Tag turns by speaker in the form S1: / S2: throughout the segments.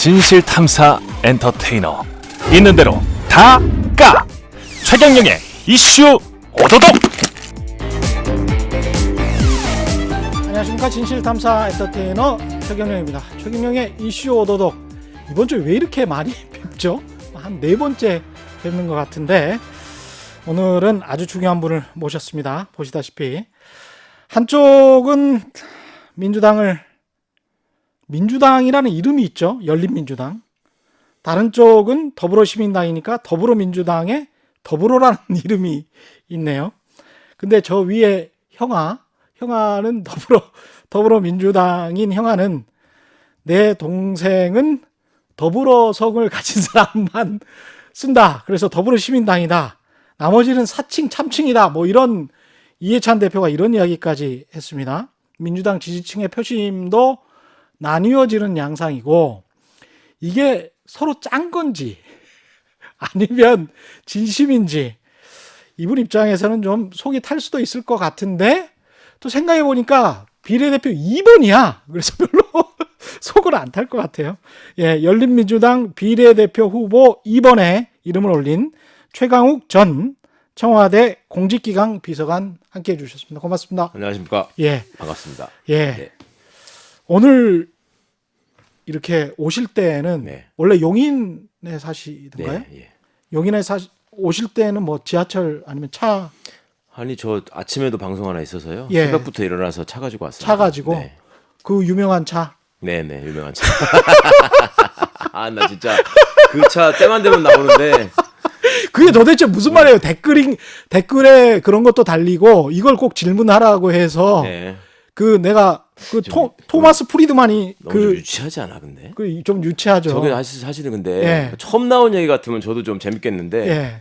S1: 진실탐사 엔터테이너 있는 대로 다 까! 최경영의 이슈 오도독.
S2: 안녕하십니까. 진실탐사 엔터테이너 최경영입니다. 최경영의 이슈 오도독. 이번 주에 왜 이렇게 많이 뵙죠? 한 네 번째 뵙는 것 같은데 오늘은 아주 중요한 분을 모셨습니다. 보시다시피 한쪽은 민주당이라는 이름이 있죠. 열린민주당. 다른 쪽은 더불어시민당이니까 더불어민주당에 더불어라는 이름이 있네요. 근데 저 위에 형아는 더불어민주당인 형아는 내 동생은 더불어성을 가진 사람만 쓴다. 그래서 더불어시민당이다. 나머지는 사칭 참칭이다. 뭐 이런 이해찬 대표가 이런 이야기까지 했습니다. 민주당 지지층의 표심도 나뉘어지는 양상이고 이게 서로 짠 건지 아니면 진심인지 이분 입장에서는 좀 속이 탈 수도 있을 것 같은데 또 생각해 보니까 비례대표 2번이야. 그래서 별로 속을 안 탈 것 같아요. 예, 열린민주당 비례대표 후보 2번에 이름을 올린 최강욱 전 청와대 공직기강 비서관 함께해 주셨습니다. 고맙습니다.
S3: 안녕하십니까.
S2: 예,
S3: 반갑습니다.
S2: 예.
S3: 네.
S2: 오늘 이렇게 오실 때는
S3: 네.
S2: 원래 용인에 사시던가요?
S3: 네, 예.
S2: 용인에 오실 때는 뭐 지하철 아니면 차
S3: 아니 저 아침에도 방송 하나 있어서요.
S2: 예.
S3: 새벽부터 일어나서 차 가지고 왔어요.
S2: 차 가지고
S3: 네.
S2: 그 유명한 차.
S3: 네네 유명한 차. 아 나 진짜 그 차 때만 되면 나오는데
S2: 그게 도대체 무슨 말이에요? 댓글에 그런 것도 달리고 이걸 꼭 질문하라고 해서
S3: 네.
S2: 그 내가 그 토마스 프리드만이
S3: 너무 좀 유치하지 않아 근데?
S2: 그 좀 유치하죠.
S3: 저게 사실은 근데
S2: 예.
S3: 처음 나온 얘기 같으면 저도 좀 재밌겠는데
S2: 예.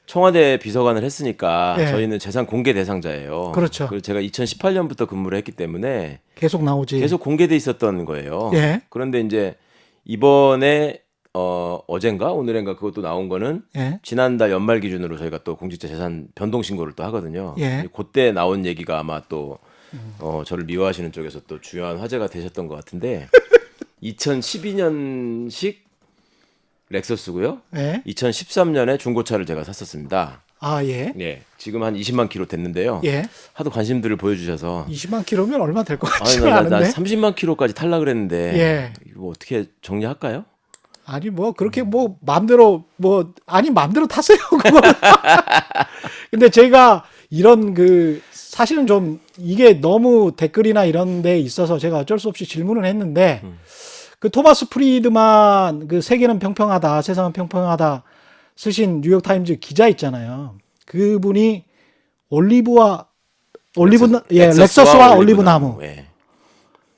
S3: 청와대 비서관을 했으니까
S2: 예.
S3: 저희는 재산 공개 대상자예요.
S2: 그렇죠.
S3: 그리고 제가 2018년부터 근무를 했기 때문에
S2: 계속 나오지.
S3: 계속 공개돼 있었던 거예요.
S2: 예.
S3: 그런데 이제 이번에 어젠가 오늘인가 그것도 나온 거는
S2: 예.
S3: 지난달 연말 기준으로 저희가 또 공직자 재산 변동 신고를 또 하거든요.
S2: 예.
S3: 그때 나온 얘기가 아마 또 저를 미워하시는 쪽에서 또 주요한 화제가 되셨던 것 같은데 2012년식 렉서스고요.
S2: 예.
S3: 2013년에 중고차를 제가 샀었습니다.
S2: 아, 예.
S3: 예, 지금 한 20만 킬로 됐는데요.
S2: 예.
S3: 하도 관심들을 보여주셔서
S2: 20만 킬로면 얼마 될 것
S3: 아니,
S2: 같지는
S3: 나
S2: 않은데.
S3: 30만 킬로까지 탈라 그랬는데
S2: 예.
S3: 이거 어떻게 정리할까요?
S2: 아니 뭐 그렇게 뭐 마음대로 마음대로 타세요 그거. 근데 제가 이런 그 사실은 좀 이게 너무 댓글이나 이런 데 있어서 제가 어쩔 수 없이 질문을 했는데 그 토마스 프리드만 그 세계는 평평하다 세상은 평평하다 쓰신 뉴욕 타임즈 기자 있잖아요. 그분이 렉서스와 올리브나무.
S3: 예.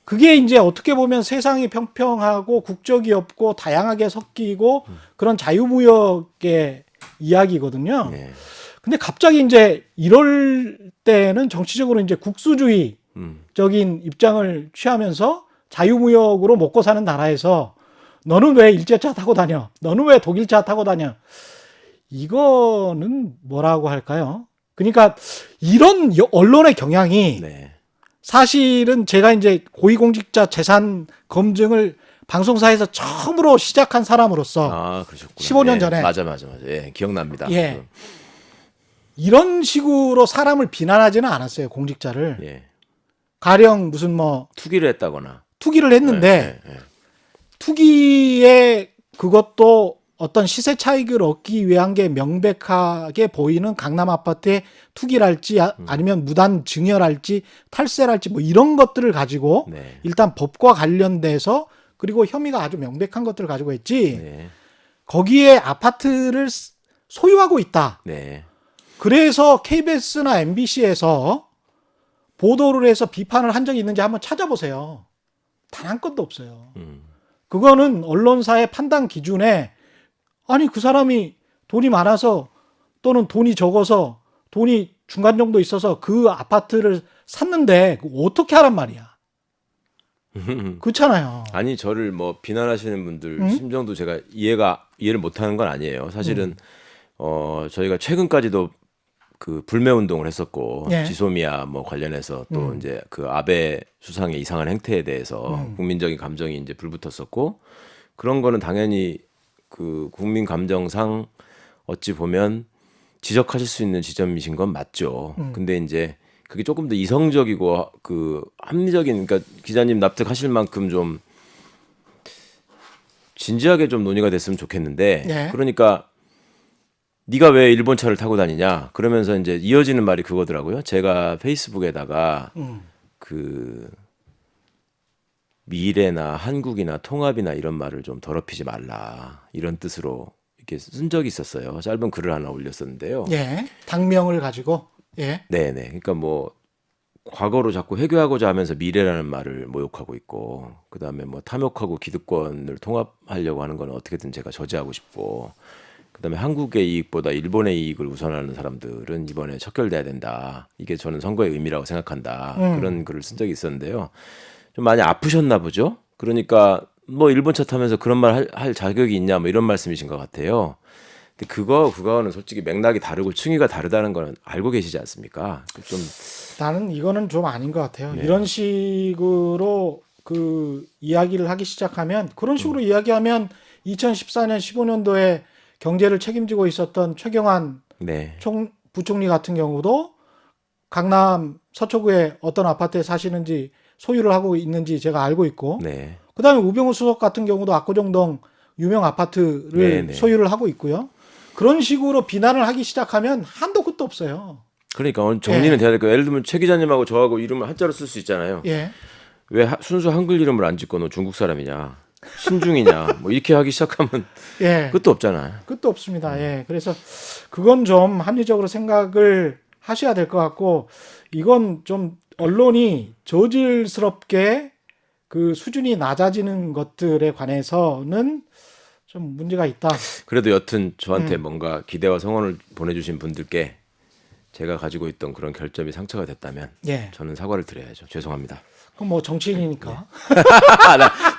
S2: 그게 이제 어떻게 보면 세상이 평평하고 국적이 없고 다양하게 섞이고 그런 자유무역의 이야기거든요.
S3: 예.
S2: 근데 갑자기 이제 이럴 때는 정치적으로 이제 국수주의적인 입장을 취하면서 자유무역으로 먹고 사는 나라에서 너는 왜 일제차 타고 다녀? 너는 왜 독일차 타고 다녀? 이거는 뭐라고 할까요? 그러니까 이런 언론의 경향이
S3: 네.
S2: 사실은 제가 이제 고위공직자 재산 검증을 방송사에서 처음으로 시작한 사람으로서
S3: 아, 그러셨구나.
S2: 15년
S3: 예,
S2: 전에.
S3: 맞아. 예, 기억납니다.
S2: 예. 이런 식으로 사람을 비난하지는 않았어요. 공직자를.
S3: 예.
S2: 가령 무슨 뭐
S3: 투기를 했다거나.
S2: 투기를 했는데
S3: 예.
S2: 투기에 그것도 어떤 시세 차익을 얻기 위한 게 명백하게 보이는 강남 아파트의 투기랄지 아니면 무단 증여랄지 탈세랄지 뭐 이런 것들을 가지고
S3: 네.
S2: 일단 법과 관련돼서 그리고 혐의가 아주 명백한 것들을 가지고 했지
S3: 네.
S2: 거기에 아파트를 소유하고 있다.
S3: 네.
S2: 그래서 KBS나 MBC에서 보도를 해서 비판을 한 적이 있는지 한번 찾아보세요. 단 한 건도 없어요. 그거는 언론사의 판단 기준에 아니 그 사람이 돈이 많아서 또는 돈이 적어서 돈이 중간 정도 있어서 그 아파트를 샀는데 어떻게 하란 말이야. 그렇잖아요.
S3: 아니 저를 뭐 비난하시는 분들 심정도 제가 이해를 못하는 건 아니에요. 사실은 저희가 최근까지도 그 불매 운동을 했었고
S2: 예.
S3: 지소미아 뭐 관련해서 또 이제 그 아베 수상의 이상한 행태에 대해서 국민적인 감정이 이제 불붙었었고 그런 거는 당연히 그 국민 감정상 어찌 보면 지적하실 수 있는 지점이신 건 맞죠. 근데 이제 그게 조금 더 이성적이고 그 합리적인, 그러니까 기자님 납득하실 만큼 좀 진지하게 좀 논의가 됐으면 좋겠는데,
S2: 예.
S3: 그러니까 네가 왜 일본 차를 타고 다니냐 그러면서 이제 이어지는 말이 그거더라고요. 제가 페이스북에다가 그 미래나 한국이나 통합이나 이런 말을 좀 더럽히지 말라 이런 뜻으로 이렇게 쓴 적이 있었어요. 짧은 글을 하나 올렸었는데요.
S2: 예. 당명을 가지고 예.
S3: 네네. 그러니까 뭐 과거로 자꾸 회귀하고자 하면서 미래라는 말을 모욕하고 있고, 그 다음에 뭐 탐욕하고 기득권을 통합하려고 하는 건 어떻게든 제가 저지하고 싶고, 그 다음에 한국의 이익보다 일본의 이익을 우선하는 사람들은 이번에 척결돼야 된다. 이게 저는 선거의 의미라고 생각한다. 그런 글을 쓴 적이 있었는데요. 좀 많이 아프셨나 보죠. 그러니까 뭐 일본 차 타면서 그런 말 할 자격이 있냐 뭐 이런 말씀이신 것 같아요. 근데 그거는 솔직히 맥락이 다르고 층위가 다르다는 거는 알고 계시지 않습니까? 좀
S2: 나는 이거는 좀 아닌 것 같아요.
S3: 네.
S2: 이런 식으로 그 이야기를 하기 시작하면 그런 식으로 이야기하면 2014년 15년도에 경제를 책임지고 있었던 최경환
S3: 네.
S2: 부총리 같은 경우도 강남 서초구에 어떤 아파트에 사시는지 소유를 하고 있는지 제가 알고 있고,
S3: 네.
S2: 그다음에 우병우 수석 같은 경우도 압구정동 유명 아파트를
S3: 네네.
S2: 소유를 하고 있고요. 그런 식으로 비난을 하기 시작하면 한도 끝도 없어요.
S3: 그러니까 오늘 정리는
S2: 예.
S3: 돼야 될 거예요. 예를 들면 최 기자님하고 저하고 이름을 한자로 쓸 수 있잖아요.
S2: 예.
S3: 왜 순수 한글 이름을 안 짓고 너 중국 사람이냐, 신중이냐, 뭐 이렇게 하기 시작하면
S2: 예.
S3: 끝도 없잖아요.
S2: 끝도 없습니다. 예. 그래서 그건 좀 합리적으로 생각을 하셔야 될 것 같고, 이건 좀 언론이 저질스럽게 그 수준이 낮아지는 것들에 관해서는 좀 문제가 있다.
S3: 그래도 여튼 저한테 뭔가 기대와 성원을 보내주신 분들께 제가 가지고 있던 그런 결점이 상처가 됐다면
S2: 예.
S3: 저는 사과를 드려야죠. 죄송합니다.
S2: 그럼 뭐 정치인이니까.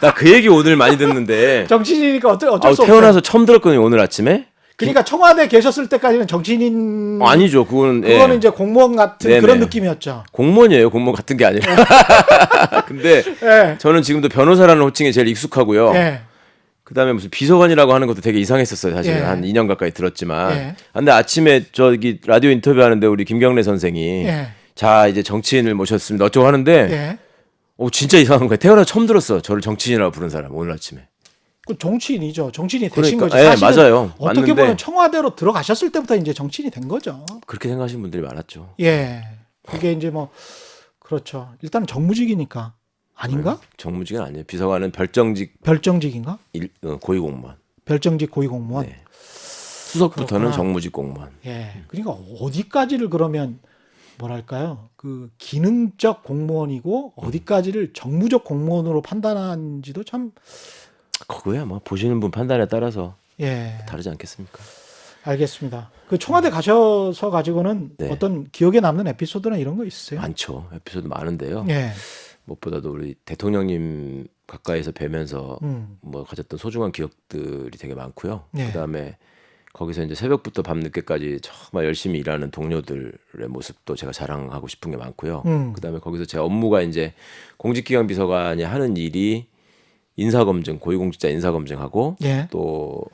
S3: 나 그 얘기 오늘 많이 듣는데
S2: 정치인이니까 어쩔 수 없어요.
S3: 태어나서 처음 들었거든요. 오늘 아침에.
S2: 그러니까 청와대 계셨을 때까지는 정치인
S3: 아니죠. 그거는
S2: 이제 공무원 같은
S3: 네네.
S2: 그런 느낌이었죠.
S3: 공무원이에요. 공무원 같은 게 아니라. 근데
S2: 예.
S3: 저는 지금도 변호사라는 호칭에 제일 익숙하고요.
S2: 예.
S3: 그다음에 무슨 비서관이라고 하는 것도 되게 이상했었어요. 사실
S2: 예.
S3: 한 2년 가까이 들었지만.
S2: 예.
S3: 근데 아침에 저기 라디오 인터뷰하는데 우리 김경래 선생이
S2: 예.
S3: 자 이제 정치인을 모셨습니다. 어쩌고 하는데
S2: 예.
S3: 진짜 이상한 거예요. 태어나 처음 들었어. 저를 정치인이라고 부른 사람 오늘 아침에.
S2: 그 정치인이죠. 정치인이 되신
S3: 그러니까,
S2: 거죠.
S3: 예,
S2: 사실은
S3: 맞아요.
S2: 어떻게
S3: 맞는데
S2: 보면 청와대로 들어가셨을 때부터 이제 정치인이 된 거죠.
S3: 그렇게 생각하시는 분들이 많았죠.
S2: 예. 그게 이제 뭐 그렇죠. 일단 정무직이니까 아닌가?
S3: 정무직은 아니에요. 비서관은 별정직
S2: 별정직인가?
S3: 고위공무원.
S2: 별정직 고위공무원.
S3: 네. 수석부터는
S2: 그렇구나.
S3: 정무직 공무원.
S2: 예. 그러니까 어디까지를 그러면 뭐랄까요? 그 기능적 공무원이고 어디까지를 정무적 공무원으로 판단하는지도 참
S3: 그거야 뭐 보시는 분 판단에 따라서
S2: 예.
S3: 다르지 않겠습니까?
S2: 알겠습니다. 그 청와대 가셔서 가지고는
S3: 네.
S2: 어떤 기억에 남는 에피소드나 이런 거 있으세요?
S3: 많죠. 에피소드 많은데요.
S2: 예.
S3: 무엇보다도 우리 대통령님 가까이서 뵈면서 뭐 가졌던 소중한 기억들이 되게 많고요.
S2: 예.
S3: 그다음에 거기서 이제 새벽부터 밤 늦게까지 정말 열심히 일하는 동료들의 모습도 제가 자랑하고 싶은 게 많고요. 그다음에 거기서 제 업무가 이제 공직기강 비서관이 하는 일이 인사검증, 고위공직자 인사검증하고
S2: 예.
S3: 또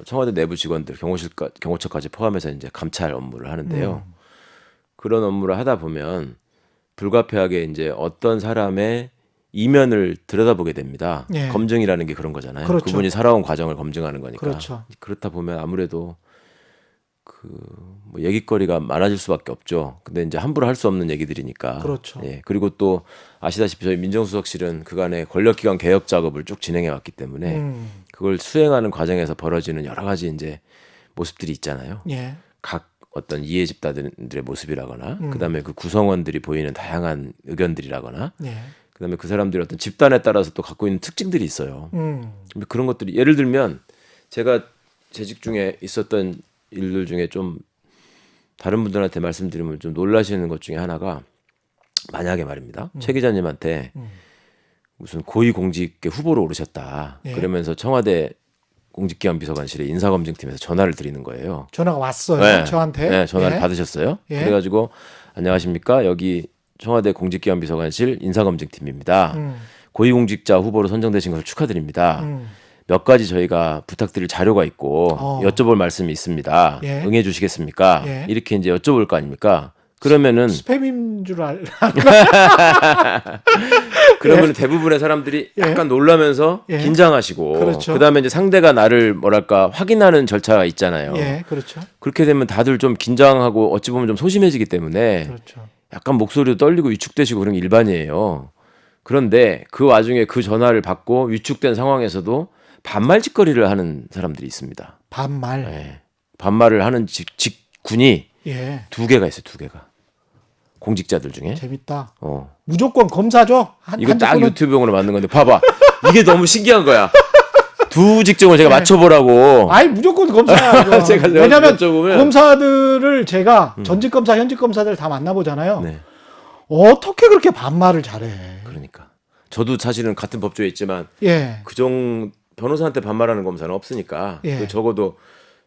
S3: 청와대 내부 직원들, 경호처까지 포함해서 이제 감찰 업무를 하는데요. 그런 업무를 하다 보면 불가피하게 이제 어떤 사람의 이면을 들여다보게 됩니다.
S2: 예.
S3: 검증이라는 게 그런 거잖아요.
S2: 그렇죠.
S3: 그분이 살아온 과정을 검증하는 거니까.
S2: 그렇죠.
S3: 그렇다 보면 아무래도 뭐 얘기거리가 많아질 수밖에 없죠. 근데 이제 함부로 할 수 없는 얘기들이니까.
S2: 그렇죠.
S3: 예. 그리고 또 아시다시피 저희 민정수석실은 그간의 권력기관 개혁 작업을 쭉 진행해 왔기 때문에 그걸 수행하는 과정에서 벌어지는 여러 가지 이제 모습들이 있잖아요.
S2: 예.
S3: 각 어떤 이해 집단들의 모습이라거나 그다음에 그 구성원들이 보이는 다양한 의견들이라거나
S2: 예.
S3: 그다음에 그 사람들이 어떤 집단에 따라서 또 갖고 있는 특징들이 있어요. 그런 것들이 예를 들면 제가 재직 중에 있었던 일들 중에 좀 다른 분들한테 말씀드리면 좀 놀라시는 것 중에 하나가 만약에 말입니다. 최 기자님한테 무슨 고위공직계 후보로 오르셨다.
S2: 예.
S3: 그러면서 청와대 공직기관 비서관실에 인사검증팀에서 전화를 드리는 거예요.
S2: 전화가 왔어요.
S3: 네.
S2: 저한테.
S3: 네, 전화를
S2: 예.
S3: 받으셨어요.
S2: 예.
S3: 그래가지고 안녕하십니까 여기 청와대 공직기관 비서관실 인사검증팀입니다. 고위공직자 후보로 선정되신 것을 축하드립니다. 몇 가지 저희가 부탁드릴 자료가 있고 여쭤볼 말씀이 있습니다.
S2: 예.
S3: 응해 주시겠습니까?
S2: 예.
S3: 이렇게 이제 여쭤볼 거 아닙니까? 그러면은
S2: 스팸인 줄
S3: 그러면 대부분의 사람들이
S2: 예.
S3: 약간 놀라면서
S2: 예.
S3: 긴장하시고
S2: 그렇죠.
S3: 그다음에 이제 상대가 나를 뭐랄까 확인하는 절차가 있잖아요.
S2: 예, 그렇죠.
S3: 그렇게 되면 다들 좀 긴장하고 어찌 보면 좀 소심해지기 때문에
S2: 그렇죠.
S3: 약간 목소리도 떨리고 위축되시고 그런 게 일반이에요. 그런데 그 와중에 그 전화를 받고 위축된 상황에서도 반말짓거리를 하는 사람들이 있습니다.
S2: 반말.
S3: 예. 반말을 하는 직군이
S2: 예.
S3: 2개가 있어요. 2개가. 공직자들 중에.
S2: 재밌다.
S3: 어.
S2: 무조건 검사죠.
S3: 이거 딱
S2: 직군은
S3: 유튜브용으로 만든 건데 봐봐. 이게 너무 신기한 거야. 두 직종을 제가 맞춰보라고.
S2: 아니 무조건 검사야. 이거.
S3: 제가
S2: 왜냐면
S3: 여쭤보면
S2: 검사들을 제가 전직 검사, 현직 검사들 다 만나보잖아요.
S3: 네.
S2: 어떻게 그렇게 반말을 잘해?
S3: 그러니까. 저도 사실은 같은 법조에 있지만
S2: 예.
S3: 변호사한테 반말하는 검사는 없으니까
S2: 예.
S3: 그 적어도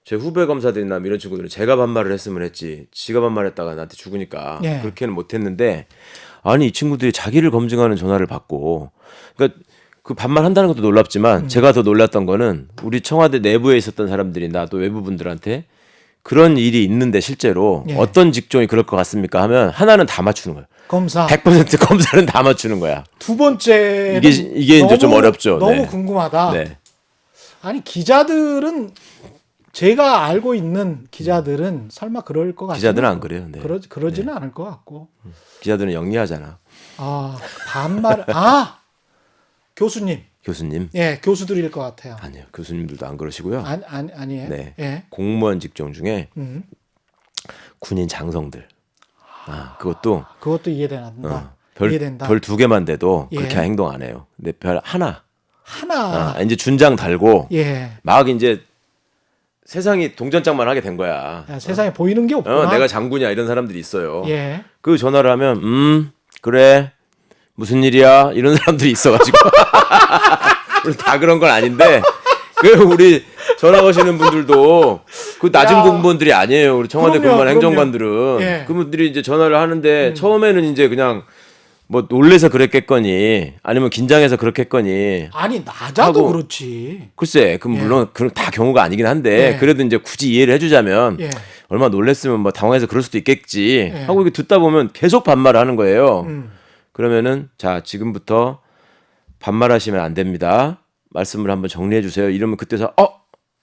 S3: 제 후배 검사들이나 이런 친구들은 제가 반말을 했으면 했지 지가 반말했다가 나한테 죽으니까
S2: 예.
S3: 그렇게는 못했는데 아니 이 친구들이 자기를 검증하는 전화를 받고 그러니까 그 반말한다는 것도 놀랍지만 제가 더 놀랐던 거는 우리 청와대 내부에 있었던 사람들이나 또 외부 분들한테 그런 일이 있는데 실제로
S2: 예.
S3: 어떤 직종이 그럴 것 같습니까 하면 하나는 다 맞추는 거예요.
S2: 검사.
S3: 100% 검사는 다 맞추는 거야.
S2: 두 번째
S3: 이게 이제 좀 어렵죠.
S2: 너무
S3: 네.
S2: 궁금하다.
S3: 네.
S2: 아니 기자들은 제가 알고 있는 기자들은 설마 그럴 것 같아요.
S3: 기자들은 안 그래요. 네.
S2: 그러지는 않을 것 같고.
S3: 기자들은 영리하잖아.
S2: 아 반말. 교수님.
S3: 교수님.
S2: 예, 교수들일 것 같아요.
S3: 아니요. 교수님들도 안 그러시고요.
S2: 아니에요.
S3: 네.
S2: 예.
S3: 공무원 직종 중에
S2: 음.
S3: 군인 장성들. 그것도
S2: 그것도 이해된다.
S3: 별
S2: 이해된다.
S3: 2개만 돼도 그렇게
S2: 예.
S3: 행동 안 해요. 근데 별 하나.
S2: 하나.
S3: 이제 준장 달고
S2: 예.
S3: 막 이제 세상이 동전장만 하게 된 거야.
S2: 야, 세상에 보이는 게 없구나.
S3: 내가 장군이야 이런 사람들이 있어요.
S2: 예.
S3: 그 전화를 하면 그래 무슨 일이야 이런 사람들이 있어가지고 물론 다 그런 건 아닌데 그 우리 전화 거시는 분들도 그 낮은
S2: 야.
S3: 공무원들이 아니에요. 우리 청와대
S2: 그럼요,
S3: 근무하는
S2: 그럼요.
S3: 행정관들은
S2: 예.
S3: 그분들이 이제 전화를 하는데 처음에는 이제 그냥 뭐 놀래서 그랬겠거니 아니면 긴장해서 그렇겠거니
S2: 아니 낮아도
S3: 하고.
S2: 그렇지.
S3: 글쎄 그 물론 그런 다 경우가 아니긴 한데
S2: 예.
S3: 그래도 이제 굳이 이해를 해주자면
S2: 예.
S3: 얼마나 놀랬으면 뭐 당황해서 그럴 수도 있겠지
S2: 예.
S3: 하고 이렇게 듣다 보면 계속 반말을 하는 거예요.
S2: 음.
S3: 그러면은 자 지금부터 반말하시면 안 됩니다. 말씀을 한번 정리해 주세요. 이러면 그때서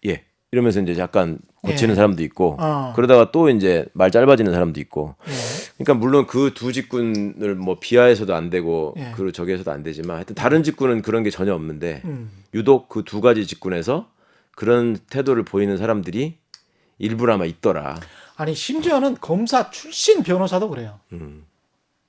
S3: 예 이러면서 이제 약간 고치는
S2: 예.
S3: 사람도 있고
S2: 어.
S3: 그러다가 또 이제 말 짧아지는 사람도 있고
S2: 예.
S3: 그러니까 물론 그 두 직군을 뭐 비하해서도 안 되고
S2: 예.
S3: 그 저기에서도 안 되지만 하여튼 다른 직군은 그런 게 전혀 없는데
S2: 음.
S3: 유독 그 2가지 직군에서 그런 태도를 보이는 사람들이 일부러 아마 있더라.
S2: 아니 심지어는 검사 출신 변호사도 그래요.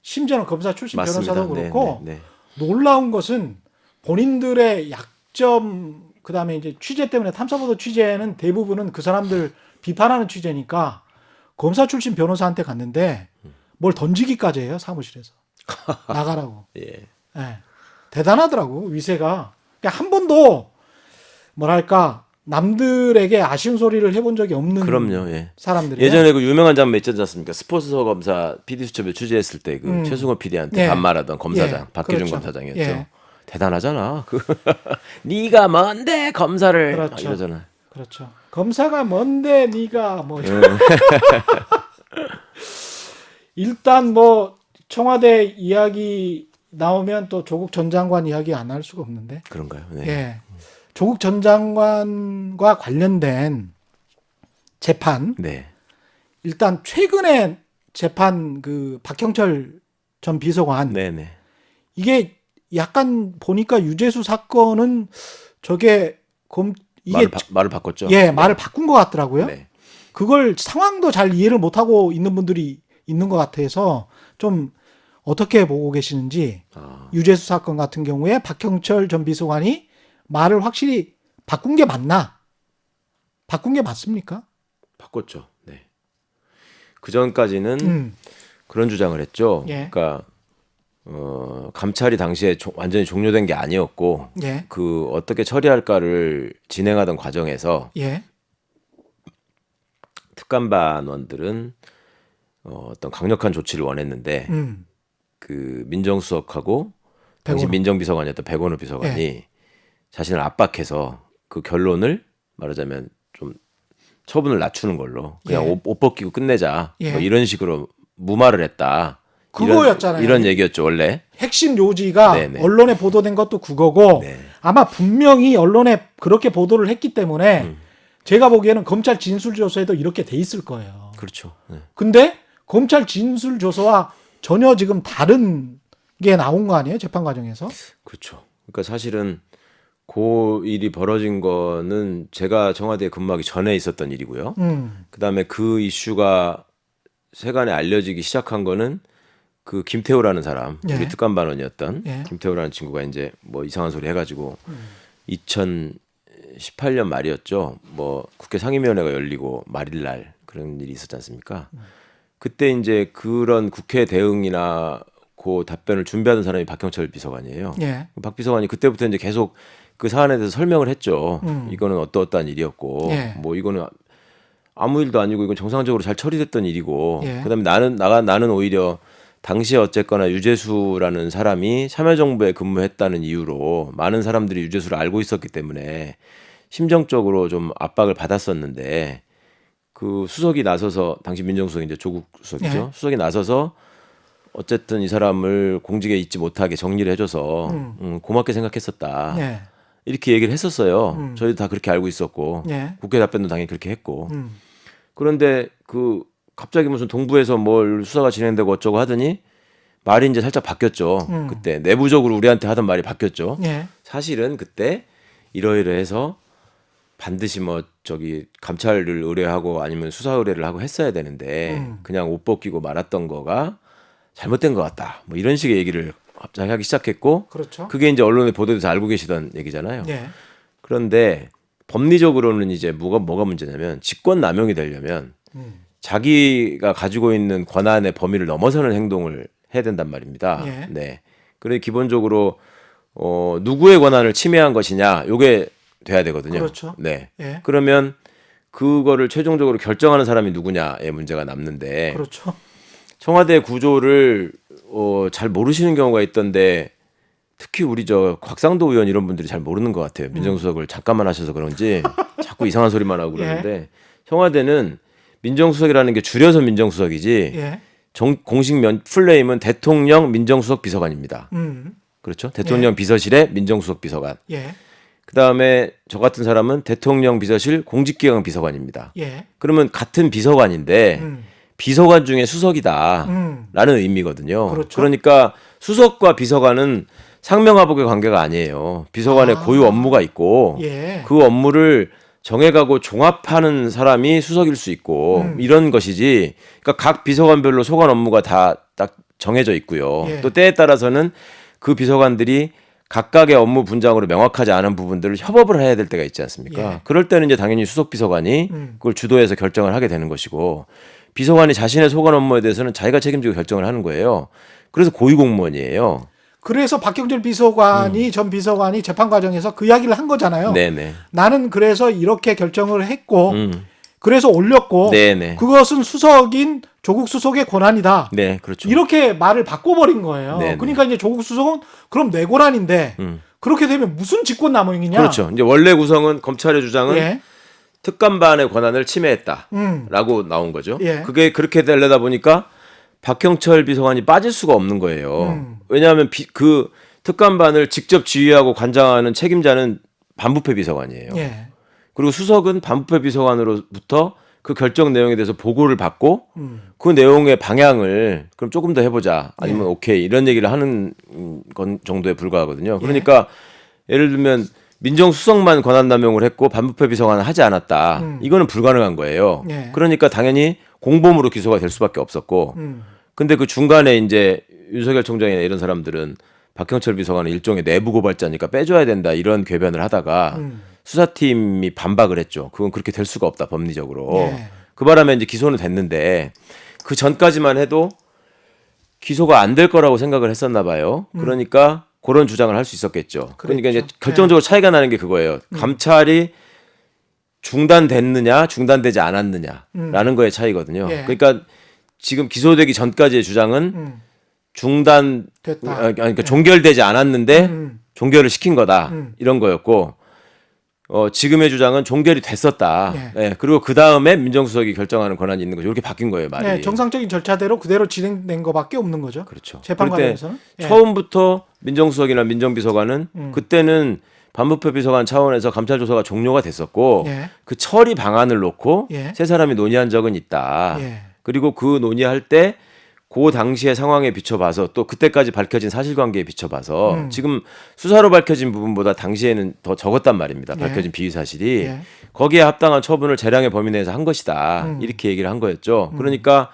S2: 심지어는 검사 출신
S3: 맞습니다.
S2: 변호사도 그렇고
S3: 네.
S2: 놀라운 것은 본인들의 약점 그다음에 이제 취재 때문에 탐사보도 취재는 대부분은 그 사람들 비판하는 취재니까 검사 출신 변호사한테 갔는데 뭘 던지기까지 해요 사무실에서 나가라고.
S3: 예.
S2: 예. 대단하더라고 위세가. 그러니까 한 번도 뭐랄까 남들에게 아쉬운 소리를 해본 적이 없는
S3: 그럼요. 예.
S2: 사람들이
S3: 예전에 그 유명한 장면 있지 않습니까? 스포츠서 검사 PD 수첩에 취재했을 때 그 최승호 PD한테
S2: 예.
S3: 반말하던 검사장
S2: 예.
S3: 박기준
S2: 그렇죠.
S3: 검사장이었죠.
S2: 예.
S3: 대단하잖아. 그 네가 뭔데 검사를 막
S2: 그렇죠.
S3: 이러잖아.
S2: 그렇죠. 검사가 뭔데 네가 뭐 일단 뭐 청와대 이야기 나오면 또 조국 전 장관 이야기 안 할 수가 없는데.
S3: 그런가요? 네.
S2: 예. 조국 전 장관과 관련된 재판
S3: 네.
S2: 일단 최근에 재판 그 박형철 전 비서관
S3: 네, 네.
S2: 이게 약간 보니까 유재수 사건은 저게 이게
S3: 말을 바꿨죠.
S2: 예, 말을 바꾼 것 같더라고요.
S3: 네.
S2: 그걸 상황도 잘 이해를 못하고 있는 분들이 있는 것 같아서 좀 어떻게 보고 계시는지 유재수 사건 같은 경우에 박형철 전 비서관이 말을 확실히 바꾼 게 맞나? 바꾼 게 맞습니까?
S3: 바꿨죠. 네. 그 전까지는 그런 주장을 했죠.
S2: 예.
S3: 그러니까 감찰이 당시에 완전히 종료된 게 아니었고
S2: 예.
S3: 그 어떻게 처리할까를 진행하던 과정에서
S2: 예.
S3: 특감반원들은 어떤 강력한 조치를 원했는데 그 민정수석하고 당시
S2: 백원호.
S3: 민정비서관이었던 백원호 비서관이 자신을 압박해서 그 결론을 말하자면 좀 처분을 낮추는 걸로 그냥
S2: 예.
S3: 옷 벗기고 끝내자
S2: 예.
S3: 뭐 이런 식으로 무마를 했다.
S2: 그거였잖아요.
S3: 이런 얘기였죠 원래.
S2: 핵심 요지가
S3: 네네.
S2: 언론에 보도된 것도 그거고
S3: 네.
S2: 아마 분명히 언론에 그렇게 보도를 했기 때문에 제가 보기에는 검찰 진술조서에도 이렇게 돼 있을 거예요.
S3: 그렇죠. 네.
S2: 근데 검찰 진술조서와 전혀 지금 다른 게 나온 거 아니에요? 재판 과정에서?
S3: 그렇죠. 그러니까 사실은 그 일이 벌어진 거는 제가 청와대에 근무하기 전에 있었던 일이고요. 그다음에 그 이슈가 세간에 알려지기 시작한 거는 그 김태호라는 사람,
S2: 예.
S3: 우리 특감반원이었던
S2: 예.
S3: 김태호라는 친구가 이제 뭐 이상한 소리 해가지고 2018년 말이었죠. 뭐 국회 상임위원회가 열리고 말일날 그런 일이 있었지 않습니까? 그때 이제 그런 국회 대응이나 그 답변을 준비하던 사람이 박형철 비서관이에요.
S2: 예.
S3: 박 비서관이 그때부터 이제 계속 그 사안에 대해서 설명을 했죠. 이거는 어떠어떠한 일이었고,
S2: 예.
S3: 뭐 이거는 아무 일도 아니고 이건 정상적으로 잘 처리됐던 일이고,
S2: 예.
S3: 그다음에 나는 오히려 당시에 어쨌거나 유재수라는 사람이 참여정부에 근무했다는 이유로 많은 사람들이 유재수를 알고 있었기 때문에 심정적으로 좀 압박을 받았었는데 그 수석이 나서서 당시 민정수석이 이제 조국 수석이죠.
S2: 예.
S3: 수석이 나서서 어쨌든 이 사람을 공직에 있지 못하게 정리를 해줘서 고맙게 생각했었다.
S2: 예.
S3: 이렇게 얘기를 했었어요. 저희도 다 그렇게 알고 있었고
S2: 예.
S3: 국회 답변도 당연히 그렇게 했고 그런데 그 갑자기 무슨 동부에서 뭘 수사가 진행되고 어쩌고 하더니 말이 이제 살짝 바뀌었죠. 그때 내부적으로 우리한테 하던 말이 바뀌었죠.
S2: 예.
S3: 사실은 그때 이러이러해서 반드시 뭐 저기 감찰을 의뢰하고 아니면 수사 의뢰를 하고 했어야 되는데 그냥 옷 벗기고 말았던 거가 잘못된 것 같다. 뭐 이런 식의 얘기를 갑자기 하기 시작했고
S2: 그렇죠.
S3: 그게 이제 언론에 보도돼서 알고 계시던 얘기잖아요.
S2: 예.
S3: 그런데 법리적으로는 이제 뭐가 문제냐면 직권 남용이 되려면 자기가 가지고 있는 권한의 범위를 넘어서는 행동을 해야 된단 말입니다.
S2: 예.
S3: 네. 그래 기본적으로 누구의 권한을 침해한 것이냐, 요게 돼야 되거든요.
S2: 그렇죠.
S3: 네.
S2: 예.
S3: 그러면 그거를 최종적으로 결정하는 사람이 누구냐의 문제가 남는데
S2: 그렇죠.
S3: 청와대 구조를 잘 모르시는 경우가 있던데 특히 우리 저 곽상도 의원 이런 분들이 잘 모르는 것 같아요. 민정수석을 잠깐만 하셔서 그런지 자꾸 이상한 소리만 하고 그러는데 청와대는 민정수석이라는 게 줄여서 민정수석이지
S2: 예.
S3: 공식 풀네임은 대통령 민정수석 비서관입니다. 그렇죠? 대통령 비서실의 민정수석 비서관.
S2: 예.
S3: 그다음에 저 같은 사람은 대통령 비서실 공직기강 비서관입니다.
S2: 예.
S3: 그러면 같은 비서관인데 비서관 중에 수석이다라는 의미거든요.
S2: 그렇죠.
S3: 그러니까 수석과 비서관은 상명하복의 관계가 아니에요. 비서관의 고유 업무가 있고
S2: 예.
S3: 그 업무를 정해가고 종합하는 사람이 수석일 수 있고 이런 것이지. 그러니까 각 비서관별로 소관 업무가 다 딱 정해져 있고요.
S2: 예.
S3: 또 때에 따라서는 그 비서관들이 각각의 업무 분장으로 명확하지 않은 부분들을 협업을 해야 될 때가 있지 않습니까?
S2: 예.
S3: 그럴 때는 이제 당연히 수석 비서관이 그걸 주도해서 결정을 하게 되는 것이고 비서관이 자신의 소관 업무에 대해서는 자기가 책임지고 결정을 하는 거예요. 그래서 고위공무원이에요.
S2: 그래서 박경철 비서관이 전 비서관이 재판 과정에서 그 이야기를 한 거잖아요.
S3: 네네.
S2: 나는 그래서 이렇게 결정을 했고 그래서 올렸고
S3: 네네.
S2: 그것은 수석인 조국 수석의 권한이다.
S3: 네, 그렇죠.
S2: 이렇게 말을 바꿔버린 거예요.
S3: 네네.
S2: 그러니까 이제 조국 수석은 그럼 내 권한인데 그렇게 되면 무슨 직권 남용이냐?
S3: 그렇죠. 이제 원래 구성은 검찰의 주장은
S2: 예.
S3: 특감반의 권한을 침해했다라고 나온 거죠.
S2: 예.
S3: 그게 그렇게 되려다 보니까 박형철 비서관이 빠질 수가 없는 거예요. 왜냐하면 그 특감반을 직접 지휘하고 관장하는 책임자는 반부패 비서관이에요.
S2: 예.
S3: 그리고 수석은 반부패 비서관으로부터 그 결정 내용에 대해서 보고를 받고 그 내용의 방향을 그럼 조금 더 해보자 아니면
S2: 예.
S3: 오케이 이런 얘기를 하는 건 정도에 불과하거든요. 그러니까 예를 들면 민정수석만 권한남용을 했고 반부패 비서관은 하지 않았다. 이거는 불가능한 거예요.
S2: 예.
S3: 그러니까 당연히 공범으로 기소가 될 수밖에 없었고 근데 그 중간에 이제 윤석열 총장이나 이런 사람들은 박형철 비서관은 일종의 내부 고발자니까 빼줘야 된다 이런 궤변을 하다가 수사팀이 반박을 했죠. 그건 그렇게 될 수가 없다 법리적으로.
S2: 예.
S3: 그 바람에 이제 기소는 됐는데 그 전까지만 해도 기소가 안 될 거라고 생각을 했었나 봐요. 그러니까 그런 주장을 할 수 있었겠죠. 그러니까 이제
S2: 그랬죠.
S3: 결정적으로 차이가 나는 게 그거예요. 감찰이 중단됐느냐, 중단되지 않았느냐라는 거의 차이거든요.
S2: 예.
S3: 그러니까 지금 기소되기 전까지의 주장은 중단,
S2: 됐다.
S3: 그러니까 종결되지 않았는데 종결을 시킨 거다 이런 거였고 지금의 주장은 종결이 됐었다.
S2: 네.
S3: 예, 그리고 그 다음에 민정수석이 결정하는 권한이 있는 거죠. 이렇게 바뀐 거예요, 말이.
S2: 네, 정상적인 절차대로 그대로 진행된 것밖에 없는 거죠.
S3: 그렇죠.
S2: 재판
S3: 그럴 때
S2: 과정에서는. 예.
S3: 처음부터 민정수석이나 민정비서관은 그때는 반부패 비서관 차원에서 감찰 조사가 종료가 됐었고
S2: 예.
S3: 그 처리 방안을 놓고
S2: 예.
S3: 세 사람이 논의한 적은 있다.
S2: 예.
S3: 그리고 그 논의할 때 그 당시의 상황에 비춰봐서 또 그때까지 밝혀진 사실관계에 비춰봐서 지금 수사로 밝혀진 부분보다 당시에는 더 적었단 말입니다.
S2: 예.
S3: 밝혀진 비위 사실이
S2: 예.
S3: 거기에 합당한 처분을 재량의 범위 내에서 한 것이다. 이렇게 얘기를 한 거였죠. 그러니까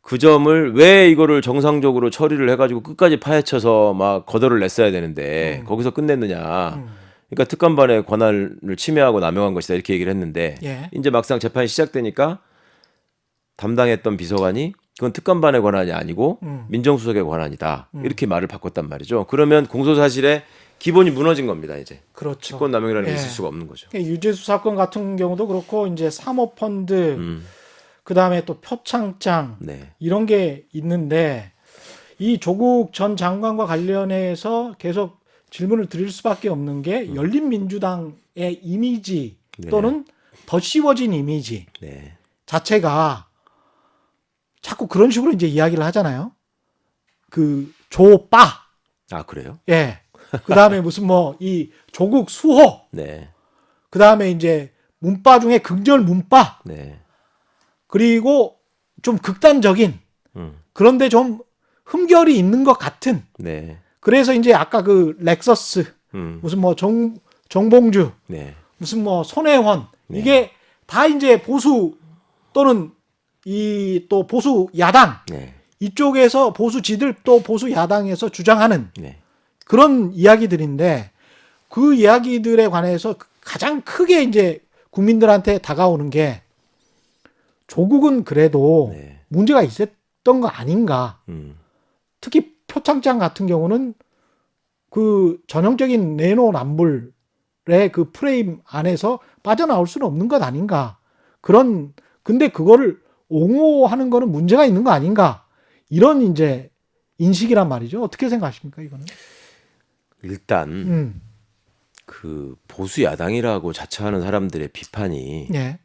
S3: 그 점을 왜 이거를 정상적으로 처리를 해가지고 끝까지 파헤쳐서 막 거덜을 냈어야 되는데 거기서 끝냈느냐. 그러니까 특감반의 권한을 침해하고 남용한 것이다 이렇게 얘기를 했는데
S2: 예.
S3: 이제 막상 재판이 시작되니까 담당했던 비서관이 그건 특감반의 권한이 아니고 민정수석의 권한이다 이렇게 말을 바꿨단 말이죠. 그러면 공소사실의 기본이 무너진 겁니다. 이제
S2: 그렇죠.
S3: 직권남용이라는 게
S2: 예.
S3: 있을 수가 없는 거죠.
S2: 유재수 사건 같은 경우도 그렇고 이제 사모펀드 그다음에 또 표창장
S3: 네.
S2: 이런 게 있는데 이 조국 전 장관과 관련해서 계속 질문을 드릴 수밖에 없는 게 열린민주당의 이미지
S3: 네.
S2: 또는 더 씌워진 이미지
S3: 네.
S2: 자체가 자꾸 그런 식으로 이제 이야기를 하잖아요. 그 조빠,
S3: 아 그래요?
S2: 예. 그 다음에 무슨 뭐 이 조국 수호,
S3: 네.
S2: 그 다음에 이제 문빠 중에 극렬 문빠,
S3: 네.
S2: 그리고 좀 극단적인 그런데 좀 흠결이 있는 것 같은.
S3: 네.
S2: 그래서 이제 아까 그 렉서스, 무슨 뭐 정봉주,
S3: 네.
S2: 무슨 뭐 손혜원
S3: 네.
S2: 이게 다 이제 보수 또는 이 또 보수 야당
S3: 네.
S2: 이쪽에서 보수지들 또 보수 야당에서 주장하는
S3: 네.
S2: 그런 이야기들인데 그 이야기들에 관해서 가장 크게 이제 국민들한테 다가오는 게 조국은 그래도
S3: 네.
S2: 문제가 있었던 거 아닌가. 특히 표창장 같은 경우는 그 전형적인 내로남불의 그 프레임 안에서 빠져나올 수는 없는 것 아닌가. 근데 그거를 옹호하는 거는 문제가 있는 거 아닌가. 이런 이제 인식이란 말이죠. 어떻게 생각하십니까, 이거는?
S3: 일단 그 보수 야당이라고 자처하는 사람들의 비판이
S2: 예.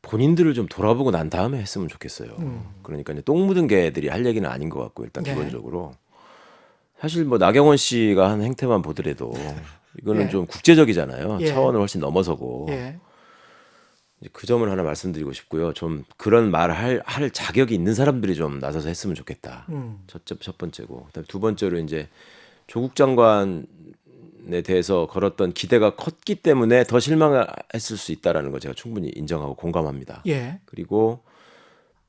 S3: 본인들을 좀 돌아보고 난 다음에 했으면 좋겠어요. 그러니까 이제 똥 묻은 개들이 할 얘기는 아닌 것 같고 일단
S2: 네.
S3: 기본적으로 사실 뭐 나경원 씨가 한 행태만 보더라도 이거는
S2: 예.
S3: 좀 국제적이잖아요.
S2: 예.
S3: 차원을 훨씬 넘어서고
S2: 예.
S3: 이제 그 점을 하나 말씀드리고 싶고요. 좀 그런 말을 할 자격이 있는 사람들이 좀 나서서 했으면 좋겠다. 첫 번째고 그다음에 두 번째로 이제 조국 장관에 대해서 걸었던 기대가 컸기 때문에 더 실망했을 수 있다라는 거 제가 충분히 인정하고 공감합니다.
S2: 예.
S3: 그리고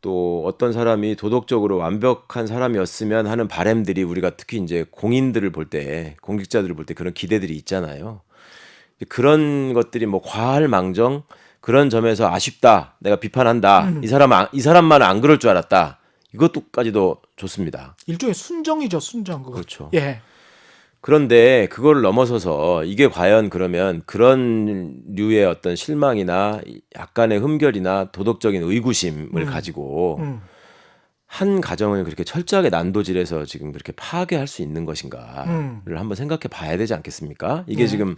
S3: 또 어떤 사람이 도덕적으로 완벽한 사람이었으면 하는 바람들이 우리가 특히 이제 공인들을 볼 때, 공직자들을 볼 때 그런 기대들이 있잖아요. 그런 것들이 뭐 과할 망정 그런 점에서 아쉽다. 내가 비판한다. 이 사람만은 안 그럴 줄 알았다. 이것도까지도 좋습니다.
S2: 일종의 순정이죠, 순정. 그거.
S3: 그렇죠.
S2: 예.
S3: 그런데 그걸 넘어서서 이게 과연 그러면 그런 류의 어떤 실망이나 약간의 흠결이나 도덕적인 의구심을 가지고 한 가정을 그렇게 철저하게 난도질해서 지금 그렇게 파괴할 수 있는 것인가를 한번 생각해 봐야 되지 않겠습니까? 이게
S2: 네.
S3: 지금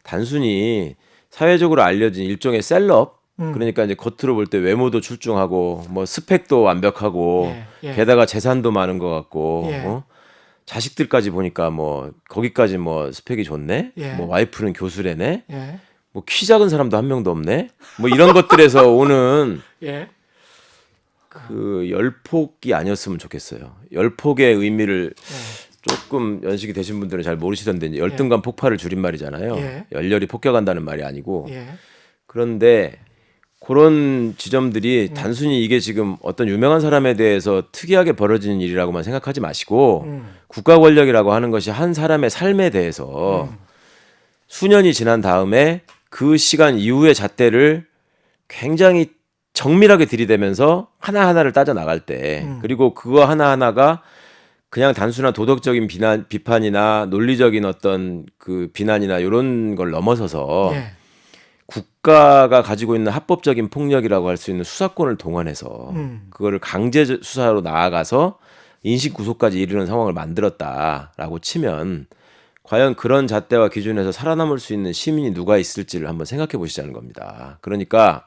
S3: 단순히 사회적으로 알려진 일종의 셀럽 그러니까 이제 겉으로 볼 때 외모도 출중하고 뭐 스펙도 완벽하고
S2: 예, 예.
S3: 게다가 재산도 많은 것 같고
S2: 예.
S3: 자식들까지 보니까 뭐 거기까지 뭐 스펙이 좋네.
S2: 예.
S3: 뭐 와이프는 교수래네.
S2: 예.
S3: 뭐 키 작은 사람도 한 명도 없네. 뭐 이런 것들에서 오는
S2: 예.
S3: 그 열폭이 아니었으면 좋겠어요. 열폭의 의미를 조금 연식이 되신 분들은 잘 모르시던데 이제 열등감 폭발을 줄임말이잖아요.
S2: 예.
S3: 열렬히 폭격한다는 말이 아니고
S2: 예.
S3: 그런데 그런 지점들이 단순히 이게 지금 어떤 유명한 사람에 대해서 특이하게 벌어지는 일이라고만 생각하지 마시고 국가 권력이라고 하는 것이 한 사람의 삶에 대해서 수년이 지난 다음에 그 시간 이후의 잣대를 굉장히 정밀하게 들이대면서 하나하나를 따져 나갈 때 그리고 그거 하나하나가 그냥 단순한 도덕적인 비판이나 논리적인 어떤 그 비난이나 이런 걸 넘어서서
S2: 예.
S3: 국가가 가지고 있는 합법적인 폭력이라고 할 수 있는 수사권을 동원해서 그거를 강제 수사로 나아가서 인식 구속까지 이르는 상황을 만들었다라고 치면 과연 그런 잣대와 기준에서 살아남을 수 있는 시민이 누가 있을지를 한번 생각해 보시자는 겁니다. 그러니까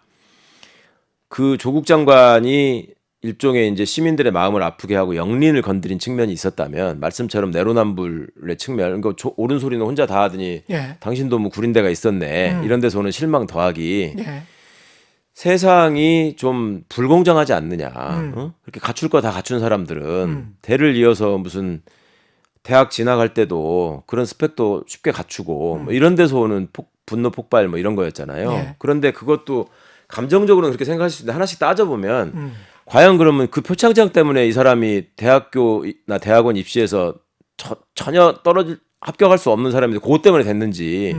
S3: 그 조국 장관이 일종의 이제 시민들의 마음을 아프게 하고 영린을 건드린 측면이 있었다면 말씀처럼 내로남불의 측면, 그러니까 옳은 소리는 혼자 다 하더니
S2: 예.
S3: 당신도 뭐 구린 데가 있었네 이런 데서 오는 실망 더하기
S2: 예.
S3: 세상이 좀 불공정하지 않느냐. 어? 그렇게 갖출 거 다 갖춘 사람들은 대를 이어서 무슨 대학 진학할 때도 그런 스펙도 쉽게 갖추고 뭐 이런 데서 오는 분노 폭발 뭐 이런 거였잖아요.
S2: 예.
S3: 그런데 그것도 감정적으로는 그렇게 생각할 수 있는데 하나씩 따져보면 과연 그러면 그 표창장 때문에 이 사람이 대학교나 대학원 입시에서 전혀 합격할 수 없는 사람인데 그것 때문에 됐는지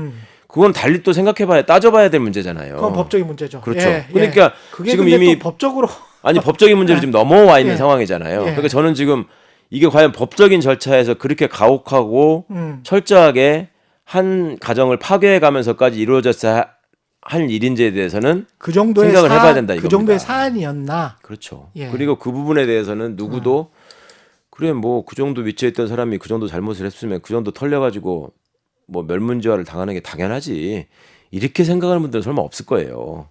S3: 그건 달리 또 생각해봐야 따져봐야 될 문제잖아요.
S2: 그건 법적인 문제죠.
S3: 그렇죠.
S2: 예,
S3: 그러니까
S2: 그게
S3: 지금
S2: 근데
S3: 이미
S2: 또 법적으로
S3: 아니 법적인 문제로 지금 넘어와 있는
S2: 예.
S3: 상황이잖아요.
S2: 예.
S3: 그러니까 저는 지금 이게 과연 법적인 절차에서 그렇게 가혹하고 철저하게 한 가정을 파괴해가면서까지 이루어졌어야 할 일인지에 대해서는
S2: 그 정도의
S3: 생각을 해봐야 된다 이겁니다.
S2: 그 정도의 사안이었나?
S3: 그렇죠.
S2: 예.
S3: 그리고 그 부분에 대해서는 누구도 그래 뭐 그 정도 위치에 있던 사람이 그 정도 잘못을 했으면 그 정도 털려가지고 뭐 멸문지화를 당하는 게 당연하지 이렇게 생각하는 분들은 설마 없을 거예요.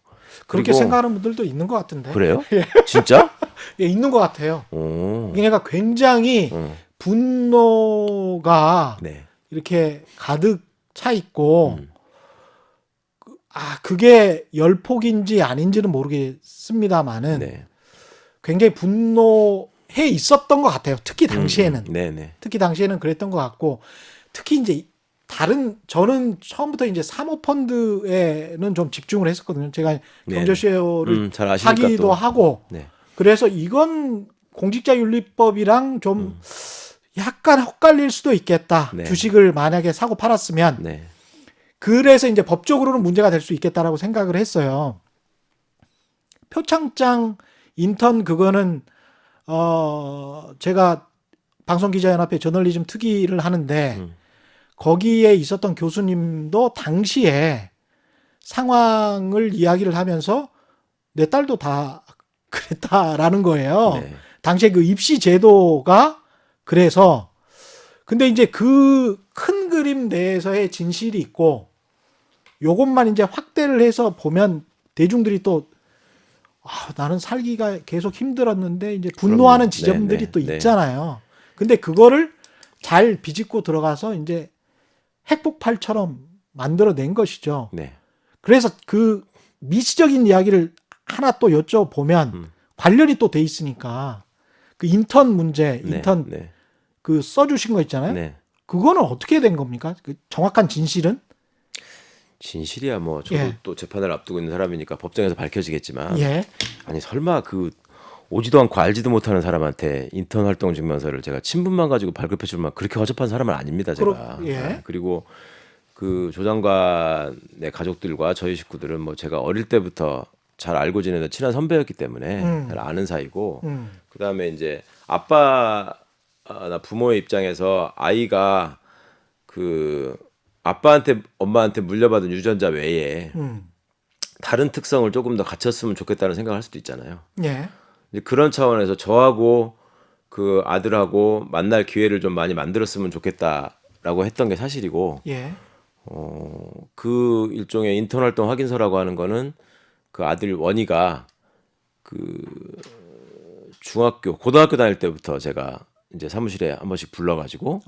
S2: 그렇게
S3: 그리고-
S2: 생각하는 분들도 있는 것 같은데.
S3: 그래요? 진짜?
S2: 예, 있는 것 같아요.
S3: 오.
S2: 얘네가 굉장히 분노가
S3: 네.
S2: 이렇게 가득 차 있고 그게 열폭인지 아닌지는 모르겠습니다만은
S3: 네.
S2: 굉장히 분노해 있었던 것 같아요. 특히 당시에는.
S3: 네네.
S2: 특히 당시에는 그랬던 것 같고 특히 이제 저는 처음부터 이제 사모펀드에는 좀 집중을 했었거든요. 제가
S3: 네.
S2: 경제쇼를
S3: 잘 아시니까
S2: 하기도
S3: 또.
S2: 하고
S3: 네.
S2: 그래서 이건 공직자윤리법이랑 좀 약간 헛갈릴 수도 있겠다.
S3: 네.
S2: 주식을 만약에 사고 팔았으면
S3: 네.
S2: 그래서 이제 법적으로는 문제가 될 수 있겠다라고 생각을 했어요. 표창장 인턴 그거는 제가 방송기자연합회 저널리즘 특위를 하는데 거기에 있었던 교수님도 당시에 상황을 이야기를 하면서 내 딸도 다 그랬다라는 거예요.
S3: 네.
S2: 당시에 그 입시 제도가 그래서 근데 이제 그 큰 그림 내에서의 진실이 있고 요것만 이제 확대를 해서 보면 대중들이 또 나는 살기가 계속 힘들었는데 이제 분노하는
S3: 그럼요.
S2: 지점들이
S3: 네,
S2: 또
S3: 네.
S2: 있잖아요. 근데 그거를 잘 비집고 들어가서 이제 핵폭발처럼 만들어낸 것이죠.
S3: 네.
S2: 그래서 그 미시적인 이야기를 하나 또 여쭤보면 관련이 또 돼 있으니까 그 인턴 문제,
S3: 네.
S2: 인턴
S3: 네.
S2: 그 써주신 거 있잖아요.
S3: 네.
S2: 그거는 어떻게 된 겁니까? 그 정확한 진실은?
S3: 진실이야 뭐 저도
S2: 예.
S3: 또 재판을 앞두고 있는 사람이니까 법정에서 밝혀지겠지만
S2: 예.
S3: 아니 설마 그 오지도 않고 알지도 못하는 사람한테 인턴 활동 증명서를 제가 친분만 가지고 발급해 줄 만큼 그렇게 허접한 사람은 아닙니다 제가.
S2: 예.
S3: 네. 그리고 그 조 장관의 가족들과 저희 식구들은 뭐 제가 어릴 때부터 잘 알고 지내는 친한 선배였기 때문에 잘 아는 사이고 그다음에 이제 나 부모의 입장에서 아이가 그 아빠한테 엄마한테 물려받은 유전자 외에 다른 특성을 조금 더 갖췄으면 좋겠다는 생각을 할 수도 있잖아요.
S2: 예.
S3: 이제 그런 차원에서 저하고 그 아들하고 만날 기회를 좀 많이 만들었으면 좋겠다라고 했던 게 사실이고
S2: 예.
S3: 그 일종의 인턴 활동 확인서라고 하는 거는 그 아들 원희가 그 고등학교 다닐 때부터 제가 이제 사무실에 한 번씩 불러가지고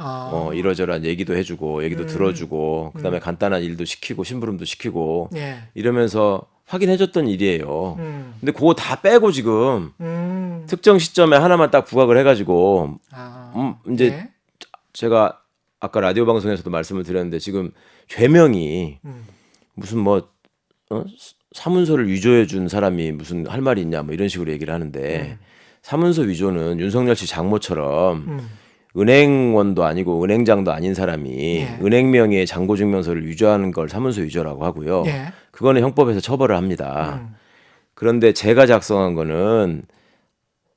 S3: 이러저러한 얘기도 해주고 얘기도 들어주고 그다음에 간단한 일도 시키고 심부름도 시키고
S2: 예.
S3: 이러면서 확인해줬던 일이에요. 근데 그거 다 빼고 지금 특정 시점에 하나만 딱 부각을 해가지고 이제
S2: 예.
S3: 제가 아까 라디오 방송에서도 말씀을 드렸는데 지금 죄명이 무슨 뭐 사문서를 위조해 준 사람이 무슨 할 말이 있냐 뭐 이런 식으로 얘기를 하는데 사문서 위조는 윤석열 씨 장모처럼 은행원도 아니고 은행장도 아닌 사람이
S2: 예.
S3: 은행 명의의 잔고 증명서를 위조하는 걸 사문서 위조라고 하고요.
S2: 예.
S3: 그거는 형법에서 처벌을 합니다. 그런데 제가 작성한 거는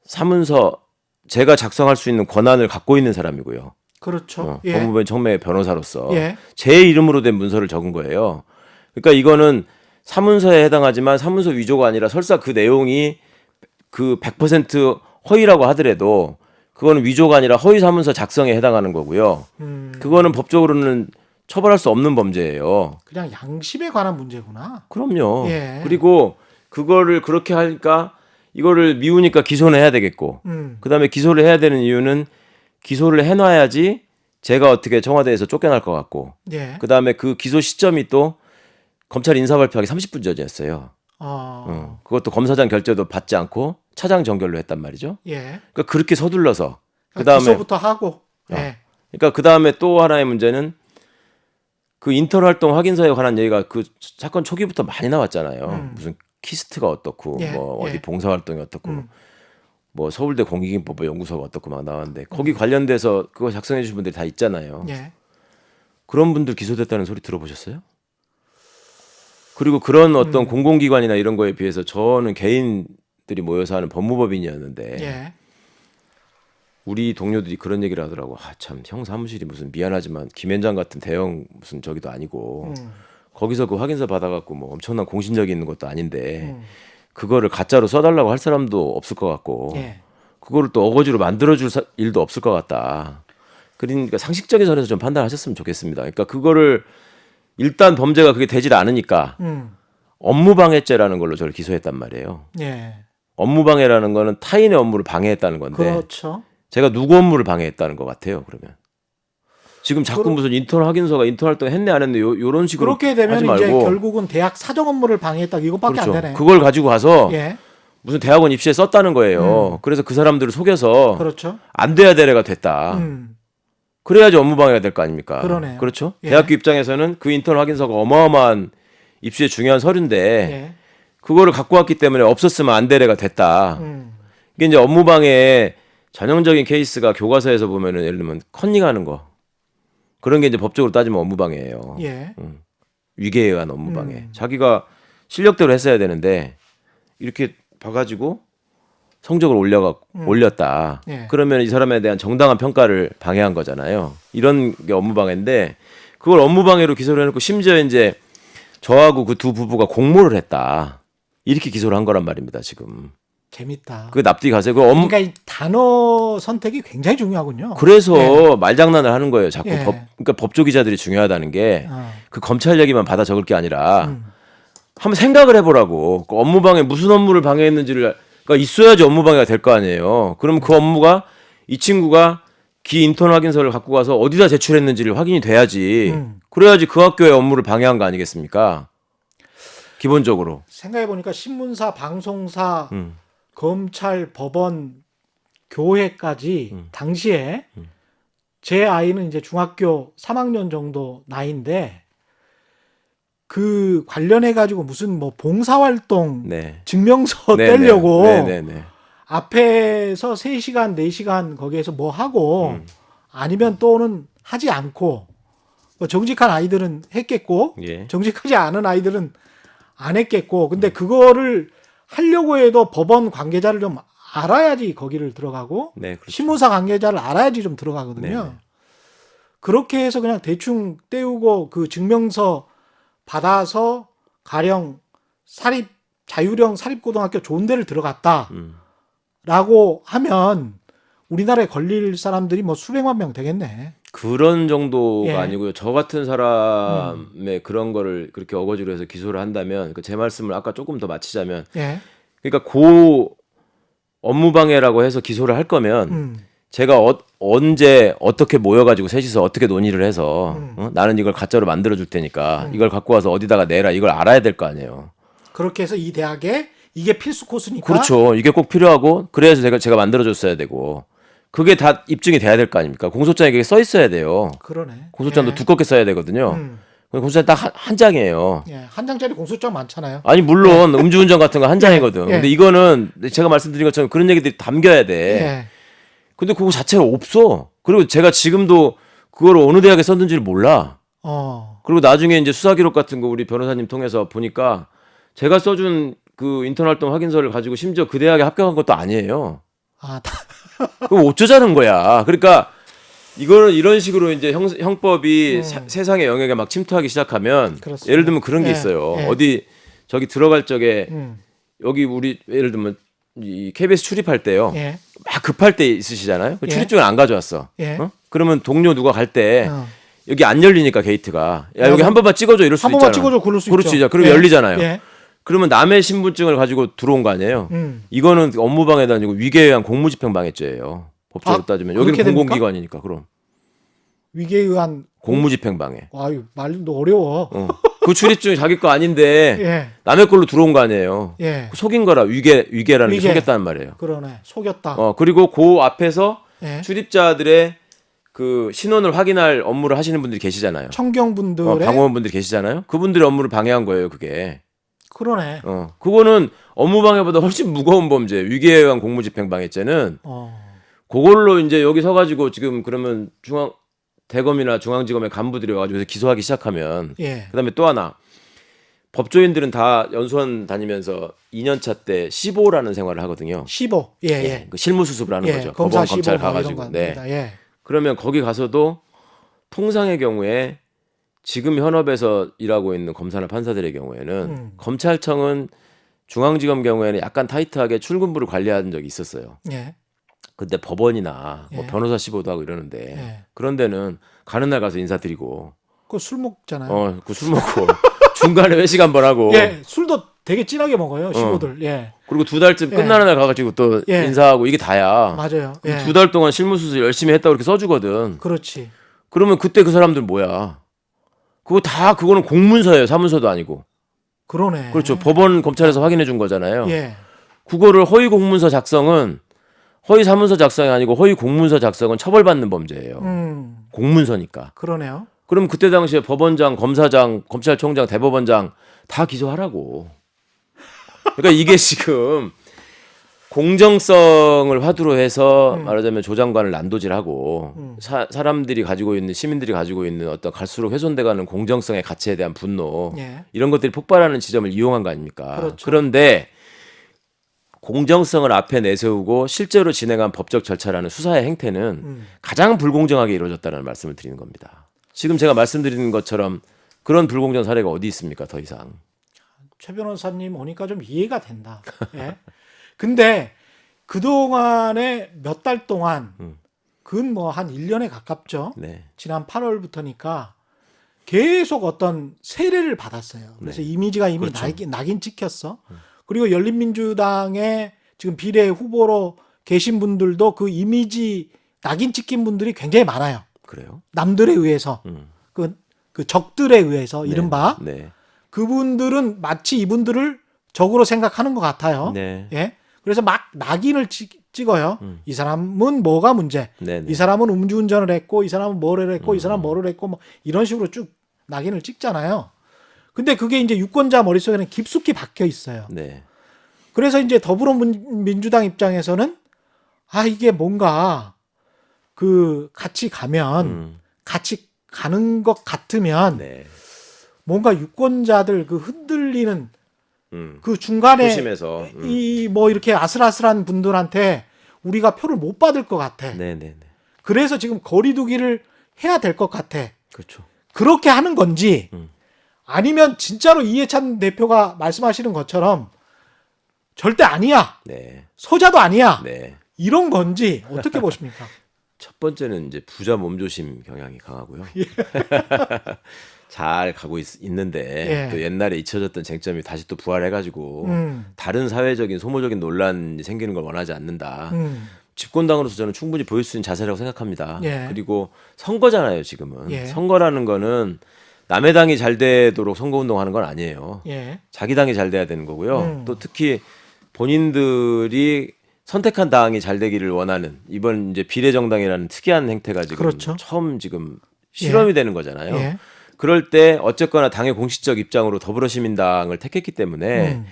S3: 사문서 제가 작성할 수 있는 권한을 갖고 있는 사람이고요.
S2: 그렇죠. 예.
S3: 법무부의 청매 변호사로서
S2: 예.
S3: 제 이름으로 된 문서를 적은 거예요. 그러니까 이거는 사문서에 해당하지만 사문서 위조가 아니라 설사 그 내용이 그 100% 허위라고 하더라도 그거는 위조가 아니라 허위 사문서 작성에 해당하는 거고요. 그거는 법적으로는 처벌할 수 없는 범죄예요.
S2: 그냥 양심에 관한 문제구나.
S3: 그럼요.
S2: 예.
S3: 그리고 그거를 그렇게 하니까 이거를 미우니까 기소는 해야 되겠고 그다음에 기소를 해야 되는 이유는 기소를 해놔야지 제가 어떻게 청와대에서 쫓겨날 것 같고
S2: 예.
S3: 그다음에 그 기소 시점이 또 검찰 인사발표하기 30분 전이었어요. 그것도 검사장 결재도 받지 않고 차장 정결로 했단 말이죠.
S2: 예.
S3: 그러니까 그렇게 서둘러서 그다음에
S2: 기소부터 하고. 예.
S3: 그러니까 그다음에 또 하나의 문제는 그 인턴 활동 확인서에 관한 얘기가 그 사건 초기부터 많이 나왔잖아요. 무슨 키스트가 어떻고
S2: 예,
S3: 뭐 어디
S2: 예.
S3: 봉사 활동이 어떻고 뭐 서울대 공익인법 연구소가 어떻고 막 나왔는데 거기 관련돼서 그거 작성해 주신 분들이 다 있잖아요.
S2: 예.
S3: 그런 분들 기소됐다는 소리 들어보셨어요? 그리고 그런 어떤 공공기관이나 이런 거에 비해서 저는 개인들이 모여서 하는 법무법인이었는데
S2: 예.
S3: 우리 동료들이 그런 얘기를 하더라고. 아, 참, 형 사무실이 무슨 미안하지만 김현장 같은 대형 무슨 저기도 아니고 거기서 그 확인서 받아갖고 뭐 엄청난 공신력이 있는 것도 아닌데 그거를 가짜로 써달라고 할 사람도 없을 것 같고
S2: 예.
S3: 그거를 또 어거지로 만들어줄 일도 없을 것 같다. 그러니까 상식적인 선에서 좀 판단하셨으면 좋겠습니다. 그러니까 그거를 일단 범죄가 그게 되질 않으니까 업무방해죄라는 걸로 저를 기소했단 말이에요.
S2: 예.
S3: 업무방해라는 거는 타인의 업무를 방해했다는 건데
S2: 그렇죠.
S3: 제가 누구 업무를 방해했다는 것 같아요. 그러면 지금 자꾸 무슨 인턴 확인서가 인턴 활동 했네 안 했네 요런 식으로
S2: 그렇게 되면
S3: 하지
S2: 이제
S3: 말고
S2: 결국은 대학 사정 업무를 방해했다 이것밖에
S3: 그렇죠.
S2: 안 되네.
S3: 그걸 가지고 가서
S2: 예.
S3: 무슨 대학원 입시에 썼다는 거예요. 그래서 그 사람들을 속여서
S2: 그렇죠.
S3: 안 돼야 될 애가 됐다. 그래야지 업무 방해가 될 거 아닙니까?
S2: 그러네요.
S3: 그렇죠.
S2: 예.
S3: 대학교 입장에서는 그 인턴 확인서가 어마어마한 입시에 중요한 서류인데
S2: 예.
S3: 그거를 갖고 왔기 때문에 없었으면 안 될 애가 됐다. 이게 이제 업무 방해의 전형적인 케이스가 교과서에서 보면은 예를 들면 컨닝하는 거 그런 게 이제 법적으로 따지면 업무 방해예요.
S2: 예.
S3: 위계에 의한 업무 방해. 자기가 실력대로 했어야 되는데 이렇게 봐가지고 성적을 올렸다.
S2: 예.
S3: 그러면 이 사람에 대한 정당한 평가를 방해한 거잖아요. 이런 게 업무 방해인데 그걸 업무 방해로 기소를 해놓고 심지어 이제 저하고 그 두 부부가 공모를 했다. 이렇게 기소를 한 거란 말입니다. 지금.
S2: 재밌다.
S3: 그 납득이 가세요. 그 업무
S2: 그러니까 이 단어 선택이 굉장히 중요하군요.
S3: 그래서 말장난을 하는 거예요. 자꾸
S2: 예.
S3: 그러니까 법조 기자들이 중요하다는 게 그
S2: 어.
S3: 검찰 얘기만 받아 적을 게 아니라 한번 생각을 해보라고. 그 업무 방해 무슨 업무를 방해했는지를 그러니까 있어야지 업무 방해가 될 거 아니에요. 그럼 그 업무가 이 친구가 기 인턴 확인서를 갖고 가서 어디다 제출했는지를 확인이 돼야지. 그래야지 그 학교의 업무를 방해한 거 아니겠습니까? 기본적으로.
S2: 생각해 보니까 신문사, 방송사, 검찰, 법원, 교회까지 당시에 제 아이는 이제 중학교 3학년 정도 나이인데 그 관련해 가지고 무슨 뭐 봉사활동
S3: 네.
S2: 증명서
S3: 네,
S2: 떼려고
S3: 네, 네, 네.
S2: 앞에서 3시간, 4시간 거기에서 뭐 하고 아니면 또는 하지 않고 뭐 정직한 아이들은 했겠고
S3: 예.
S2: 정직하지 않은 아이들은 안 했겠고 근데 그거를 하려고 해도 법원 관계자를 좀 알아야지 거기를 들어가고
S3: 네, 그렇죠.
S2: 신문사 관계자를 알아야지 좀 들어가거든요.
S3: 네네.
S2: 그렇게 해서 그냥 대충 떼우고 그 증명서 받아서 가령 자유령 사립고등학교 좋은 데를 들어갔다라고 하면 우리나라에 걸릴 사람들이 뭐 수백만 명 되겠네.
S3: 그런 정도가
S2: 예.
S3: 아니고요. 저 같은 사람의 그런 거를 그렇게 어거지로 해서 기소를 한다면 그 제 말씀을 아까 조금 더 맞히자면
S2: 예.
S3: 그러니까 고 업무방해라고 해서 기소를 할 거면 제가 언제 어떻게 모여가지고 셋이서 어떻게 논의를 해서 나는 이걸 가짜로 만들어 줄 테니까 이걸 갖고 와서 어디다가 내라 이걸 알아야 될 거 아니에요.
S2: 그렇게 해서 이 대학에 이게 필수 코스니까
S3: 그렇죠. 이게 꼭 필요하고 그래서 제가 만들어 줬어야 되고 그게 다 입증이 돼야 될 거 아닙니까? 공소장에 그게 써 있어야 돼요.
S2: 그러네.
S3: 공소장도
S2: 예.
S3: 두껍게 써야 되거든요. 공소장 딱 한 장이에요.
S2: 예. 한 장짜리 공소장 많잖아요.
S3: 아니 물론 음주운전 같은 거 한 장이거든.
S2: 예.
S3: 근데 이거는 제가 말씀드린 것처럼 그런 얘기들이 담겨야 돼.
S2: 예.
S3: 근데 그거 자체가 없어. 그리고 제가 지금도 그걸 어느 대학에 썼는지를 몰라. 그리고 나중에 이제 수사 기록 같은 거 우리 변호사님 통해서 보니까 제가 써준 그 인턴 활동 확인서를 가지고 심지어 그 대학에 합격한 것도 아니에요.
S2: 아,
S3: 그럼 어쩌자는 거야. 그러니까 이거는 이런 식으로 이제 형법이 세상의 영역에 막 침투하기 시작하면
S2: 그렇습니다.
S3: 예를 들면 그런 게
S2: 예,
S3: 있어요.
S2: 예.
S3: 어디 저기 들어갈 적에 여기 우리 예를 들면 이 KBS 출입할 때요.
S2: 예.
S3: 막 급할 때 있으시잖아요. 그
S2: 예.
S3: 출입증을 안 가져왔어.
S2: 예.
S3: 그러면 동료 누가 갈 때 여기 안 열리니까 게이트가 야 여기
S2: 맞아.
S3: 한 번만 찍어줘 이럴 수도
S2: 한 번만
S3: 있잖아.
S2: 찍어줘 그럴 수
S3: 그렇지.
S2: 있죠.
S3: 그리고 열리잖아요.
S2: 예.
S3: 그러면 남의 신분증을 가지고 들어온 거 아니에요. 이거는 업무방해도 아니고 위계에 의한 공무집행방해죄예요. 법적으로 따지면 여기는
S2: 그렇게 됩니까?
S3: 공공기관이니까 그럼
S2: 위계에 의한
S3: 공무집행방해.
S2: 아유 말도 어려워.
S3: 그 출입증이 자기 거 아닌데
S2: 예.
S3: 남의 걸로 들어온 거 아니에요.
S2: 예.
S3: 속인 거라 위계라는 게
S2: 위계.
S3: 속였다는 말이에요.
S2: 그러네. 속였다.
S3: 그리고 그 앞에서
S2: 예.
S3: 출입자들의 그 신원을 확인할 업무를 하시는 분들이 계시잖아요.
S2: 청경분들의
S3: 방호원분들이 계시잖아요. 그분들의 업무를 방해한 거예요, 그게.
S2: 그러네.
S3: 그거는 업무방해보다 훨씬 무거운 범죄. 위계에 의한 공무집행방해죄는 그걸로 이제 여기 서가지고 지금 그러면 대검이나 중앙지검의 간부들이 와가지고 기소하기 시작하면
S2: 예.
S3: 그다음에 또 하나 법조인들은 다 연수원 다니면서 2년차 때 15라는 생활을 하거든요.
S2: 15. 예, 예.
S3: 그 실무 수습을 하는
S2: 예,
S3: 거죠.
S2: 검사
S3: 법원 검찰
S2: 15 뭐
S3: 가가지고.
S2: 이런 거
S3: 네.
S2: 합니다. 예.
S3: 그러면 거기 가서도 통상의 경우에 지금 현업에서 일하고 있는 검사나 판사들의 경우에는 검찰청은 중앙지검 경우에는 약간 타이트하게 출근부를 관리한 적이 있었어요.
S2: 예.
S3: 근데 법원이나 뭐
S2: 예.
S3: 변호사 15도 하고 이러는데
S2: 예.
S3: 그런 데는 가는 날 가서 인사드리고
S2: 그 술 먹잖아요.
S3: 그 술 먹고 중간에 회식 한번 하고
S2: 예. 술도 되게 진하게 먹어요. 15들. 예.
S3: 그리고 2달쯤
S2: 예.
S3: 끝나는 날 가가지고 또
S2: 예.
S3: 인사하고 이게 다야.
S2: 맞아요. 예.
S3: 2달 동안 실무수습 열심히 했다고 이렇게 써주거든.
S2: 그렇지.
S3: 그러면 그때 그 사람들 뭐야? 그거는 공문서예요. 사문서도 아니고.
S2: 그러네.
S3: 그렇죠. 법원 검찰에서 확인해 준 거잖아요.
S2: 예.
S3: 그거를 허위 공문서 작성은 허위 사문서 작성이 아니고 허위 공문서 작성은 처벌받는 범죄예요. 공문서니까.
S2: 그러네요.
S3: 그럼 그때 당시에 법원장, 검사장, 검찰총장, 대법원장 다 기소하라고. 그러니까 이게 지금 공정성을 화두로 해서 말하자면 조 장관을 난도질하고 사람들이 가지고 있는 시민들이 가지고 있는 어떤 갈수록 훼손돼가는 공정성의 가치에 대한 분노
S2: 예.
S3: 이런 것들이 폭발하는 지점을 이용한 거 아닙니까?
S2: 그렇죠.
S3: 그런데 공정성을 앞에 내세우고 실제로 진행한 법적 절차라는 수사의 행태는 가장 불공정하게 이루어졌다는 말씀을 드리는 겁니다. 지금 제가 말씀드리는 것처럼 그런 불공정 사례가 어디 있습니까? 더 이상.
S2: 최 변호사님 오니까 좀 이해가 된다. 예. 근데 그동안에 몇 달 동안 근 뭐 한 1년에 가깝죠.
S3: 네.
S2: 지난 8월부터니까 계속 어떤 세례를 받았어요. 그래서 이미지가 이미
S3: 그렇죠.
S2: 나긴 찍혔어. 그리고 열린민주당의 지금 비례 후보로 계신 분들도 그 이미지 낙인 찍힌 분들이 굉장히 많아요.
S3: 그래요?
S2: 남들에 의해서 그 적들에 의해서 이른바
S3: 네.
S2: 그분들은 마치 이분들을 적으로 생각하는 것 같아요.
S3: 네.
S2: 예. 그래서 막 낙인을 찍어요. 이 사람은 뭐가 문제?
S3: 네.
S2: 이 사람은 음주운전을 했고, 이 사람은 뭐를 했고, 이 사람은 뭐를 했고, 뭐 이런 식으로 쭉 낙인을 찍잖아요. 근데 그게 이제 유권자 머릿속에는 깊숙이 박혀 있어요.
S3: 네.
S2: 그래서 이제 더불어민주당 입장에서는 이게 뭔가 그 같이 가면 같이 가는 것 같으면
S3: 네.
S2: 뭔가 유권자들 그 흔들리는 그
S3: 네.
S2: 중간에
S3: 소심해서.
S2: 이 뭐 이렇게 아슬아슬한 분들한테 우리가 표를 못 받을 것 같아.
S3: 네, 네, 네.
S2: 그래서 지금 거리두기를 해야 될 것 같아.
S3: 그렇죠.
S2: 그렇게 하는 건지 아니면 진짜로 이해찬 대표가 말씀하시는 것처럼 절대 아니야.
S3: 네.
S2: 소자도 아니야.
S3: 네.
S2: 이런 건지 어떻게 보십니까?
S3: 첫 번째는 이제 부자 몸조심 경향이 강하고요.
S2: 예.
S3: 잘 가고 있는데
S2: 예.
S3: 또 옛날에 잊혀졌던 쟁점이 다시 또 부활해가지고
S2: 음.
S3: 다른 사회적인 소모적인 논란이 생기는 걸 원하지 않는다.
S2: 음.
S3: 집권당으로서 저는 충분히 보일 수 있는 자세라고 생각합니다.
S2: 예.
S3: 그리고 선거잖아요, 지금은.
S2: 예.
S3: 선거라는 거는 남의 당이 잘 되도록 선거운동하는 건 아니에요.
S2: 예.
S3: 자기 당이 잘 돼야 되는 거고요. 또 특히 본인들이 선택한 당이 잘 되기를 원하는 이번 이제 비례정당이라는 특이한 행태가 지금
S2: 그렇죠.
S3: 처음 지금 실험이 되는 거잖아요.
S2: 예.
S3: 그럴 때 어쨌거나 당의 공식적 입장으로 더불어시민당을 택했기 때문에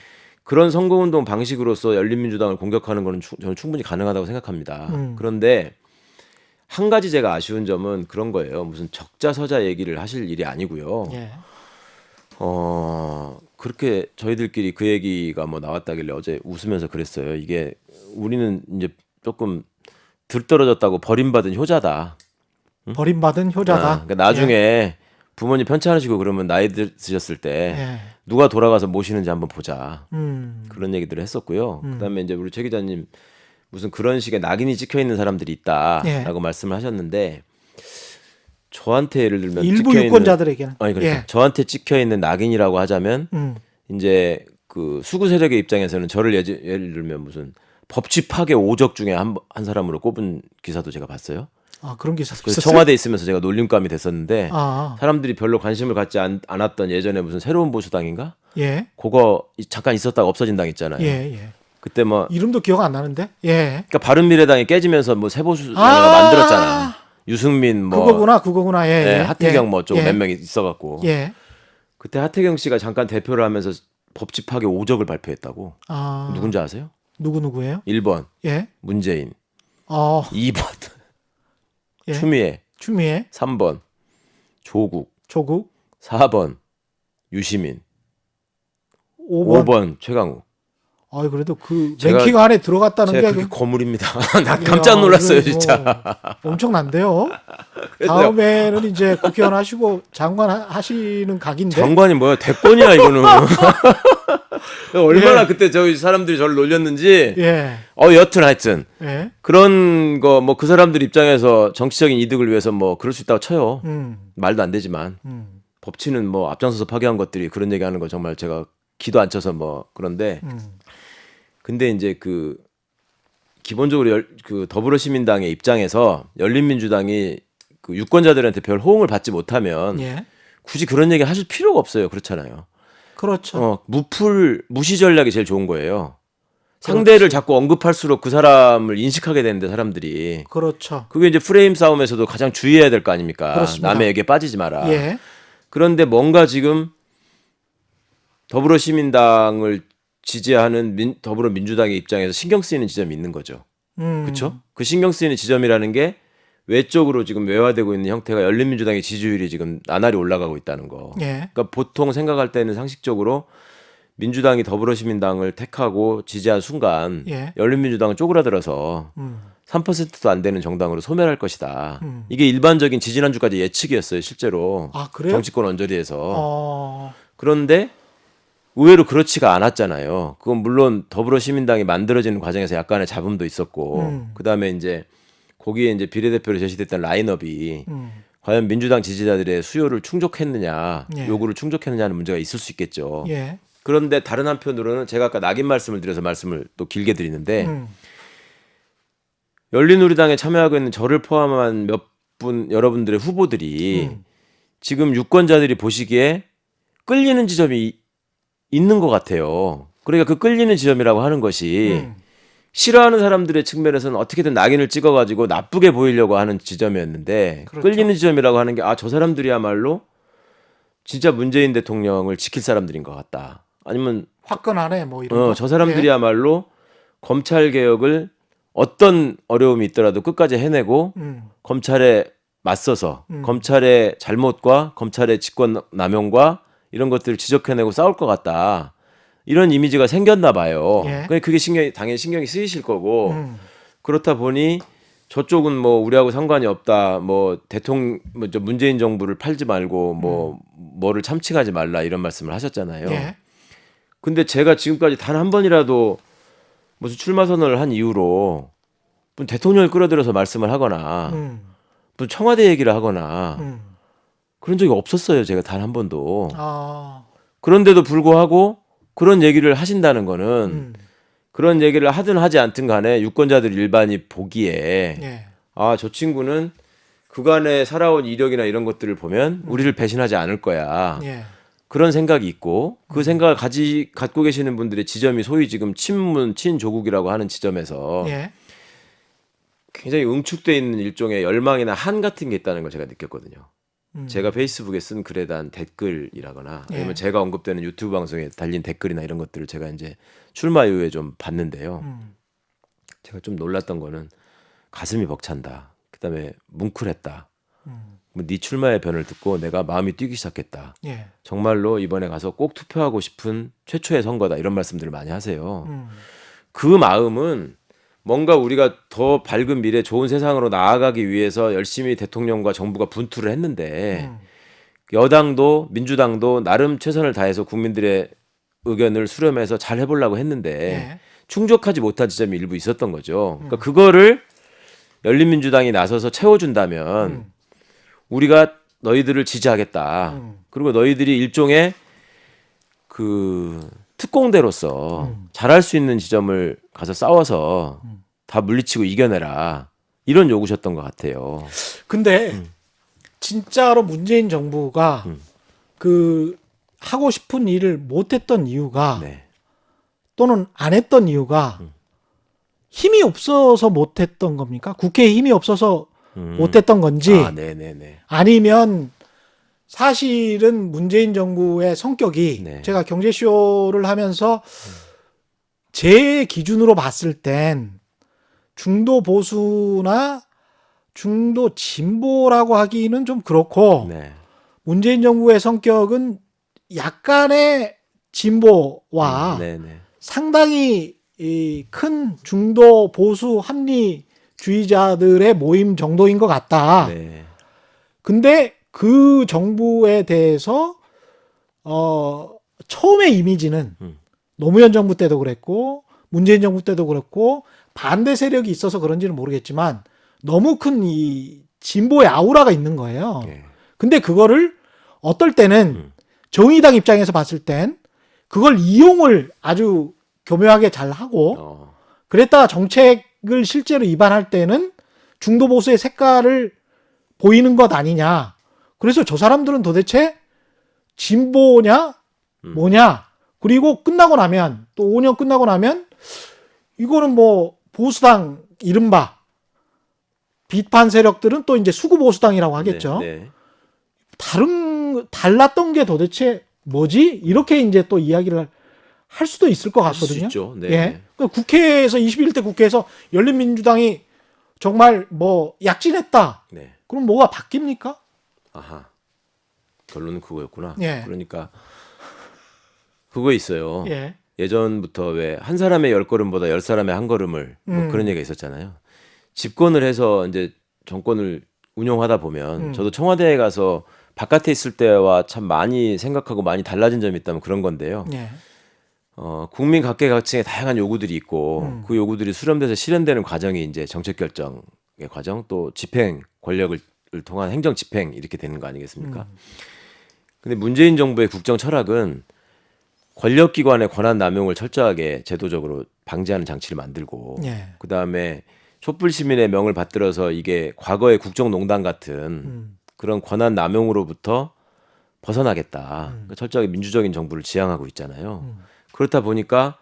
S3: 그런 선거운동 방식으로서 열린민주당을 공격하는 것은 저는 충분히 가능하다고 생각합니다. 그런데 한 가지 제가 아쉬운 점은 그런 거예요. 무슨 적자서자 얘기를 하실 일이 아니고요.
S2: 예.
S3: 그렇게 저희들끼리 그 얘기가 뭐 나왔다길래 어제 웃으면서 그랬어요. 이게 우리는 이제 조금 들떨어졌다고 버림받은 효자다.
S2: 버림받은 효자다.
S3: 그러니까 나중에 부모님 편찮으시고 그러면 나이 드셨을 때
S2: 예.
S3: 누가 돌아가서 모시는지 한번 보자.
S2: 음.
S3: 그런 얘기들을 했었고요. 그다음에 이제 우리 최 기자님 무슨 그런 식의 낙인이 찍혀 있는 사람들이 있다라고
S2: 예.
S3: 말씀을 하셨는데 저한테 예를 들면
S2: 일부
S3: 찍혀
S2: 유권자들에게는.
S3: 아니 그러니까
S2: 예.
S3: 저한테 찍혀 있는 낙인이라고 하자면 이제 그 수구 세력의 입장에서는 저를 예를 들면 무슨 법치 파괴 오적 중에 한 사람으로 꼽은 기사도 제가 봤어요.
S2: 아, 그런 기사도
S3: 그래서
S2: 있었어요.
S3: 청와대에 있으면서 제가 놀림감이 됐었는데
S2: 아,
S3: 사람들이 별로 관심을 갖지 않았던 예전에 무슨 새로운 보수당인가?
S2: 예.
S3: 그거 잠깐 있었다가 없어진 당 있잖아요.
S2: 예, 예.
S3: 그때 뭐
S2: 이름도 기억 안 나는데. 예.
S3: 그러니까 바른미래당이 깨지면서 뭐 새보수당을
S2: 아!
S3: 만들었잖아. 유승민 뭐
S2: 그거구나. 예.
S3: 네,
S2: 예.
S3: 하태경
S2: 예.
S3: 뭐 좀
S2: 예.
S3: 몇 명 있어갖고
S2: 예.
S3: 그때 하태경 씨가 잠깐 대표를 하면서 법치 파괴 오적을 발표했다고.
S2: 아.
S3: 누군지 아세요?
S2: 누구예요?
S3: 1번
S2: 예.
S3: 문재인,
S2: 어,
S3: 2번
S2: 예.
S3: 추미애, 3번 조국,
S2: 조국,
S3: 4번 유시민,
S2: 5번.
S3: 5번 최강욱.
S2: 아, 그래도 그
S3: 제가-
S2: 랭킹 안에 들어갔다는 게
S3: 제가 그게 거물입니다. 나 깜짝 놀랐어요, 진짜.
S2: 엄청난데요. 다음에는 이제 국회의원 하시고 장관 하시는 각인데.
S3: 장관이 뭐야? 대권이야 이거는. 얼마나
S2: 예.
S3: 그때 저희 사람들이 저를 놀렸는지.
S2: 예.
S3: 여튼 하여튼
S2: 예.
S3: 그런 거 뭐 그 사람들 입장에서 정치적인 이득을 위해서 뭐 그럴 수 있다고 쳐요. 말도 안 되지만 법치는 뭐 앞장서서 파괴한 것들이 그런 얘기하는 거 정말 제가 기도 안 쳐서 뭐 그런데. 근데 이제 그 기본적으로 그 더불어시민당의 입장에서 열린민주당이 그 유권자들한테 별 호응을 받지 못하면
S2: 예.
S3: 굳이 그런 얘기 하실 필요가 없어요. 그렇잖아요.
S2: 그렇죠.
S3: 무시 전략이 제일 좋은 거예요. 상대를 자꾸 언급할수록 그 사람을 인식하게 되는데 사람들이
S2: 그렇죠.
S3: 그게 이제 프레임 싸움에서도 가장 주의해야 될 거 아닙니까?
S2: 그렇습니다.
S3: 남의 얘기에 빠지지 마라.
S2: 예.
S3: 그런데 뭔가 지금 더불어시민당을 지지하는 더불어민주당의 입장에서 신경 쓰이는 지점이 있는 거죠. 그렇죠? 그 신경 쓰이는 지점이라는 게 외적으로 지금 외화되고 있는 형태가 열린민주당의 지지율이 지금 나날이 올라가고 있다는 거.
S2: 예.
S3: 그러니까 보통 생각할 때는 상식적으로 민주당이 더불어시민당을 택하고 지지한 순간
S2: 예.
S3: 열린민주당은 쪼그라들어서 3%도 안 되는 정당으로 소멸할 것이다. 이게 일반적인 지지난주까지 예측이었어요, 실제로.
S2: 아, 그래요?
S3: 정치권 언저리에서.
S2: 어.
S3: 그런데 의외로 그렇지가 않았잖아요. 그건 물론 더불어시민당이 만들어지는 과정에서 약간의 잡음도 있었고, 그 다음에 이제 거기에 이제 비례대표로 제시됐던 라인업이 과연 민주당 지지자들의 수요를 충족했느냐,
S2: 예.
S3: 요구를 충족했느냐는 문제가 있을 수 있겠죠.
S2: 예.
S3: 그런데 다른 한편으로는 제가 아까 낙인 말씀을 드려서 말씀을 또 길게 드리는데 열린우리당에 참여하고 있는 저를 포함한 몇 분 여러분들의 후보들이 지금 유권자들이 보시기에 끌리는 지점이 있는 것 같아요. 그러니까 그 끌리는 지점이라고 하는 것이 싫어하는 사람들의 측면에서는 어떻게든 낙인을 찍어가지고 나쁘게 보이려고 하는 지점이었는데
S2: 그렇죠.
S3: 끌리는 지점이라고 하는 게 저 사람들이야말로 진짜 문재인 대통령을 지킬 사람들인 것 같다. 아니면
S2: 화끈하네 뭐 이런 거.
S3: 저 사람들이야말로 검찰 개혁을 어떤 어려움이 있더라도 끝까지 해내고 검찰에 맞서서 검찰의 잘못과 검찰의 직권 남용과 이런 것들을 지적해내고 싸울 것 같다. 이런 이미지가 생겼나 봐요.
S2: 예.
S3: 그게 당연히 신경이 쓰이실 거고 그렇다 보니 저쪽은 뭐 우리하고 상관이 없다. 뭐 문재인 정부를 팔지 말고 뭐를 참칭하지 말라 이런 말씀을 하셨잖아요.
S2: 예.
S3: 근데 제가 지금까지 단 한 번이라도 무슨 출마 선언을 한 이후로 무슨 대통령을 끌어들여서 말씀을 하거나 무슨 청와대 얘기를 하거나 그런 적이 없었어요. 제가 단 한 번도.
S2: 아.
S3: 그런데도 불구하고 그런 얘기를 하신다는 거는 그런 얘기를 하든 하지 않든 간에 유권자들 일반이 보기에
S2: 예.
S3: 저 친구는 그간에 살아온 이력이나 이런 것들을 보면 우리를 배신하지 않을 거야.
S2: 예.
S3: 그런 생각이 있고 그 생각을 갖고 계시는 분들의 지점이 소위 지금 친조국이라고 하는 지점에서
S2: 예.
S3: 굉장히 응축돼 있는 일종의 열망이나 한 같은 게 있다는 걸 제가 느꼈거든요. 제가 페이스북에 쓴 글에 대한 댓글이라거나 아니면
S2: 예.
S3: 제가 언급되는 유튜브 방송에 달린 댓글이나 이런 것들을 제가 이제 출마 이후에 좀 봤는데요. 제가 좀 놀랐던 거는 가슴이 벅찬다. 그다음에 뭉클했다. 네 출마의 변을 듣고 내가 마음이 뛰기 시작했다.
S2: 예.
S3: 정말로 이번에 가서 꼭 투표하고 싶은 최초의 선거다. 이런 말씀들을 많이 하세요. 그 마음은 뭔가 우리가 더 밝은 미래 좋은 세상으로 나아가기 위해서 열심히 대통령과 정부가 분투를 했는데 여당도 민주당도 나름 최선을 다해서 국민들의 의견을 수렴해서 잘 해보려고 했는데
S2: 예.
S3: 충족하지 못한 지점이 일부 있었던 거죠. 그러니까 그거를 열린민주당이 나서서 채워준다면 우리가 너희들을 지지하겠다. 그리고 너희들이 일종의 그 특공대로서 잘할 수 있는 지점을 가서 싸워서 다 물리치고 이겨내라. 이런 요구셨던 것 같아요.
S2: 근데 진짜로 문재인 정부가 그 하고 싶은 일을 못했던 이유가
S3: 네.
S2: 또는 안 했던 이유가 힘이 없어서 못했던 겁니까? 국회에 힘이 없어서 못했던 건지
S3: 아, 네네네.
S2: 아니면 사실은 문재인 정부의 성격이
S3: 네.
S2: 제가 경제쇼를 하면서 제 기준으로 봤을 땐 중도 보수나 중도 진보라고 하기는 좀 그렇고
S3: 네.
S2: 문재인 정부의 성격은 약간의 진보와
S3: 네네.
S2: 상당히 이 큰 중도 보수 합리주의자들의 모임 정도인 것 같다.
S3: 네.
S2: 근데 그 정부에 대해서 처음의 이미지는 노무현 정부 때도 그랬고 문재인 정부 때도 그랬고 반대 세력이 있어서 그런지는 모르겠지만 너무 큰 이 진보의 아우라가 있는 거예요.
S3: 네.
S2: 근데 그거를 어떨 때는 정의당 입장에서 봤을 땐 그걸 이용을 아주 교묘하게 잘 하고 그랬다가 정책을 실제로 입안할 때는 중도 보수의 색깔을 보이는 것 아니냐. 그래서 저 사람들은 도대체 진보냐 뭐냐. 그리고 끝나고 나면 또 5년 끝나고 나면 이거는 뭐 보수당 이른바 비판 세력들은 또 이제 수구 보수당이라고 하겠죠.
S3: 네.
S2: 달랐던 게 도대체 뭐지? 이렇게 이제 또 이야기를 할 수도 있을 것
S3: 할수
S2: 같거든요.
S3: 있죠. 네.
S2: 예. 그러니까 국회에서 21대 국회에서 열린민주당이 정말 뭐 약진했다.
S3: 네.
S2: 그럼 뭐가 바뀝니까?
S3: 아하. 결론은 그거였구나.
S2: 예.
S3: 그러니까 그거 있어요.
S2: 예.
S3: 예전부터 왜 한 사람의 10걸음보다 10사람의 한 걸음을 뭐 그런 얘기가 있었잖아요. 집권을 해서 이제 정권을 운영하다 보면 저도 청와대에 가서 바깥에 있을 때와 참 많이 생각하고 많이 달라진 점이 있다면 그런 건데요.
S2: 예.
S3: 국민 각계각층의 다양한 요구들이 있고 그 요구들이 수렴돼서 실현되는 과정이 이제 정책 결정의 과정 또 집행 권력을 통한 행정 집행 이렇게 되는 거 아니겠습니까? 근데 문재인 정부의 국정 철학은 권력기관의 권한 남용을 철저하게 제도적으로 방지하는 장치를 만들고
S2: 예.
S3: 그다음에 촛불 시민의 명을 받들어서 이게 과거의 국정농단 같은 그런 권한 남용으로부터 벗어나겠다. 그러니까 철저하게 민주적인 정부를 지향하고 있잖아요. 그렇다 보니까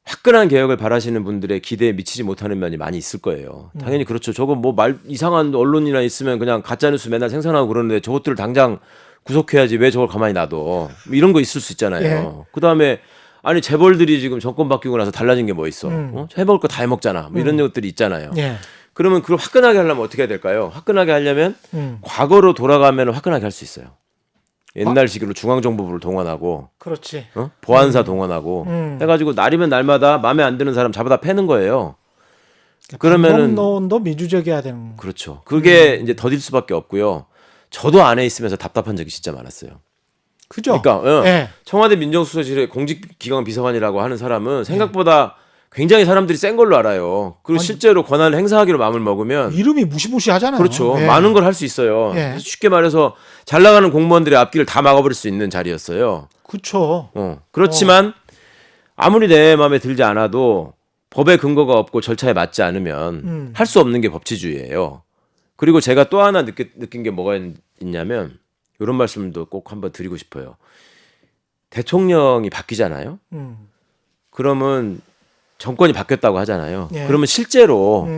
S3: 화끈한 개혁을 바라시는 분들의 기대에 미치지 못하는 면이 많이 있을 거예요. 당연히 그렇죠. 저거 뭐 말 이상한 언론이나 있으면 그냥 가짜뉴스 맨날 생산하고 그러는데 저것들을 당장 구속해야지 왜 저걸 가만히 놔둬. 뭐 이런 거 있을 수 있잖아요.
S2: 예.
S3: 그다음에 아니 재벌들이 지금 정권 바뀌고 나서 달라진 게 뭐 있어. 해먹을 거 다 해먹잖아. 뭐 이런 것들이 있잖아요.
S2: 예.
S3: 그러면 그걸 화끈하게 하려면 어떻게 해야 될까요? 화끈하게 하려면 과거로 돌아가면 화끈하게 할 수 있어요. 옛날식으로 중앙정보부를 동원하고
S2: 그렇지.
S3: 보안사 동원하고 해가지고 날이면 날마다 마음에 안 드는 사람 잡아다 패는 거예요. 그러면은
S2: 방법론도 민주적이어야 되는.
S3: 그렇죠. 그게 이제 더딜 수밖에 없고요. 저도 안에 있으면서 답답한 적이 진짜 많았어요.
S2: 그죠?
S3: 그러니까
S2: 예.
S3: 청와대 민정수석실의 공직기관 비서관이라고 하는 사람은 생각보다 굉장히 사람들이 센 걸로 알아요. 그리고 실제로 권한을 행사하기로 마음을 먹으면
S2: 이름이 무시무시하잖아요.
S3: 그렇죠.
S2: 예.
S3: 많은 걸 할 수 있어요.
S2: 예.
S3: 그래서 쉽게 말해서 잘 나가는 공무원들의 앞길을 다 막아버릴 수 있는 자리였어요.
S2: 그렇죠.
S3: 그렇지만 아무리 내 마음에 들지 않아도 법의 근거가 없고 절차에 맞지 않으면 할 수 없는 게 법치주의예요. 그리고 제가 또 하나 느낀 게 뭐가 있냐면 이런 말씀도 꼭 한번 드리고 싶어요. 대통령이 바뀌잖아요. 그러면 정권이 바뀌었다고 하잖아요.
S2: 예.
S3: 그러면 실제로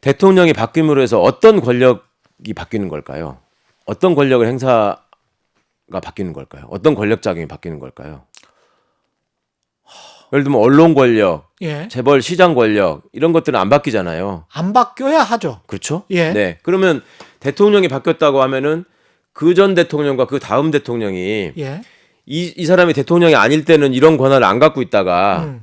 S3: 대통령이 바뀜으로 해서 어떤 권력이 바뀌는 걸까요? 어떤 권력을 행사가 바뀌는 걸까요? 어떤 권력 작용이 바뀌는 걸까요? 예를 들면 언론 권력,
S2: 예.
S3: 재벌 시장 권력 이런 것들은 안 바뀌잖아요.
S2: 안 바뀌어야 하죠.
S3: 그렇죠?
S2: 예.
S3: 네. 그러면 대통령이 바뀌었다고 하면은 그 전 대통령과 그 다음 대통령이
S2: 예.
S3: 이 사람이 대통령이 아닐 때는 이런 권한을 안 갖고 있다가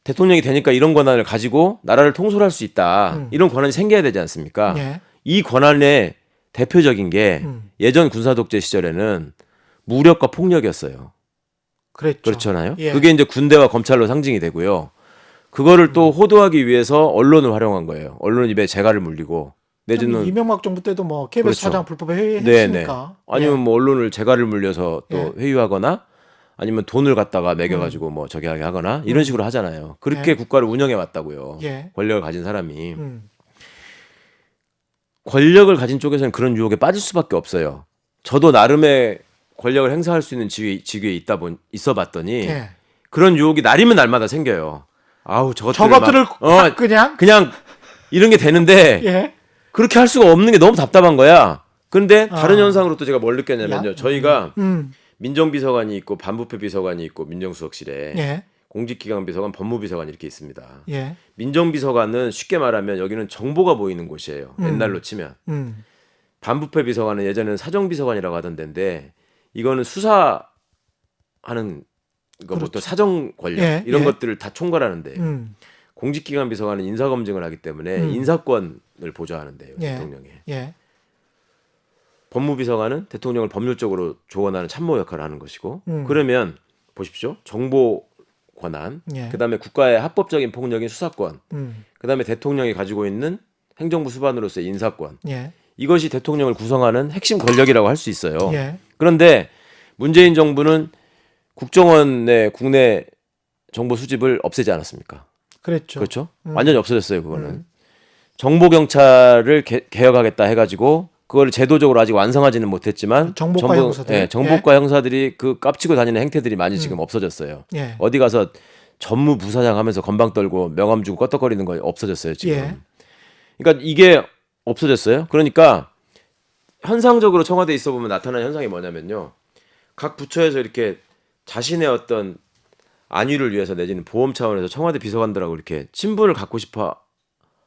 S3: 대통령이 되니까 이런 권한을 가지고 나라를 통솔할 수 있다. 이런 권한이 생겨야 되지 않습니까?
S2: 예.
S3: 이 권한의 대표적인 게 예전 군사 독재 시절에는 무력과 폭력이었어요.
S2: 그랬죠.
S3: 그렇잖아요.
S2: 예.
S3: 그게 이제 군대와 검찰로 상징이 되고요. 그거를 또 호도하기 위해서 언론을 활용한 거예요. 언론 입에 재갈을 물리고 내지는
S2: 이명박 정부 때도 뭐 KBS
S3: 그렇죠.
S2: 사장 불법에 회유했으니까.
S3: 네네. 아니면 뭐 언론을 재갈을 물려서 또
S2: 예.
S3: 회유하거나 아니면 돈을 갖다가 매겨가지고 뭐 저기 하게 하거나 이런 식으로 하잖아요. 그렇게
S2: 예.
S3: 국가를 운영해 왔다고요.
S2: 예.
S3: 권력을 가진 사람이.
S2: 음.
S3: 권력을 가진 쪽에서는 그런 유혹에 빠질 수밖에 없어요. 저도 나름의 권력을 행사할 수 있는 직위에 있어 봤더니
S2: 예.
S3: 그런 유혹이 날이면 날마다 생겨요. 아우
S2: 저것들을 확 그냥
S3: 그냥 이런 게 되는데
S2: 예.
S3: 그렇게 할 수가 없는 게 너무 답답한 거야. 그런데 다른
S2: 아.
S3: 현상으로 또 제가 뭘 느꼈냐면요. 저희가
S2: 음.
S3: 민정비서관이 있고 반부패 비서관이 있고 민정수석실에
S2: 예.
S3: 공직기강 비서관, 법무비서관 이렇게 있습니다.
S2: 예.
S3: 민정비서관은 쉽게 말하면 여기는 정보가 모이는 곳이에요. 옛날로 치면.
S2: 음.
S3: 반부패 비서관은 예전에는 사정비서관이라고 하던 데인데 이거는 수사하는 거,
S2: 그렇죠.
S3: 또 사정 권력
S2: 예,
S3: 이런
S2: 예.
S3: 것들을 다 총괄하는데
S2: 음.
S3: 공직기관 비서관은 인사검증을 하기 때문에 인사권을 보좌하는데요.
S2: 예.
S3: 대통령이.
S2: 예.
S3: 법무비서관은 대통령을 법률적으로 조언하는 참모 역할을 하는 것이고
S2: 음.
S3: 그러면 보십시오. 정보 권한,
S2: 예.
S3: 그다음에 국가의 합법적인 폭력인 수사권,
S2: 음.
S3: 그다음에 대통령이 가지고 있는 행정부 수반으로서의 인사권.
S2: 예.
S3: 이것이 대통령을 구성하는 핵심 권력이라고 할 수 있어요.
S2: 예.
S3: 그런데 문재인 정부는 국정원의 국내 정보 수집을 없애지 않았습니까?
S2: 그랬죠.
S3: 그렇죠? 완전히 없어졌어요, 그거는.
S2: 음.
S3: 정보 경찰을 개혁하겠다 해 가지고 그걸 제도적으로 아직 완성하지는 못했지만
S2: 정보과 형사들.
S3: 예, 정보과 형사들이 그 깝치고 다니는 행태들이 많이 지금 없어졌어요.
S2: 예.
S3: 어디 가서 전무부사장 하면서 건방 떨고 명함 주고 껐덕거리는 거 없어졌어요, 지금.
S2: 예.
S3: 그러니까 이게 없어졌어요. 그러니까 현상적으로 청와대에 있어 보면 나타나는 현상이 뭐냐면요. 각 부처에서 이렇게 자신의 어떤 안위를 위해서 내지는 보험 차원에서 청와대 비서관들하고 이렇게 친분을 갖고 싶어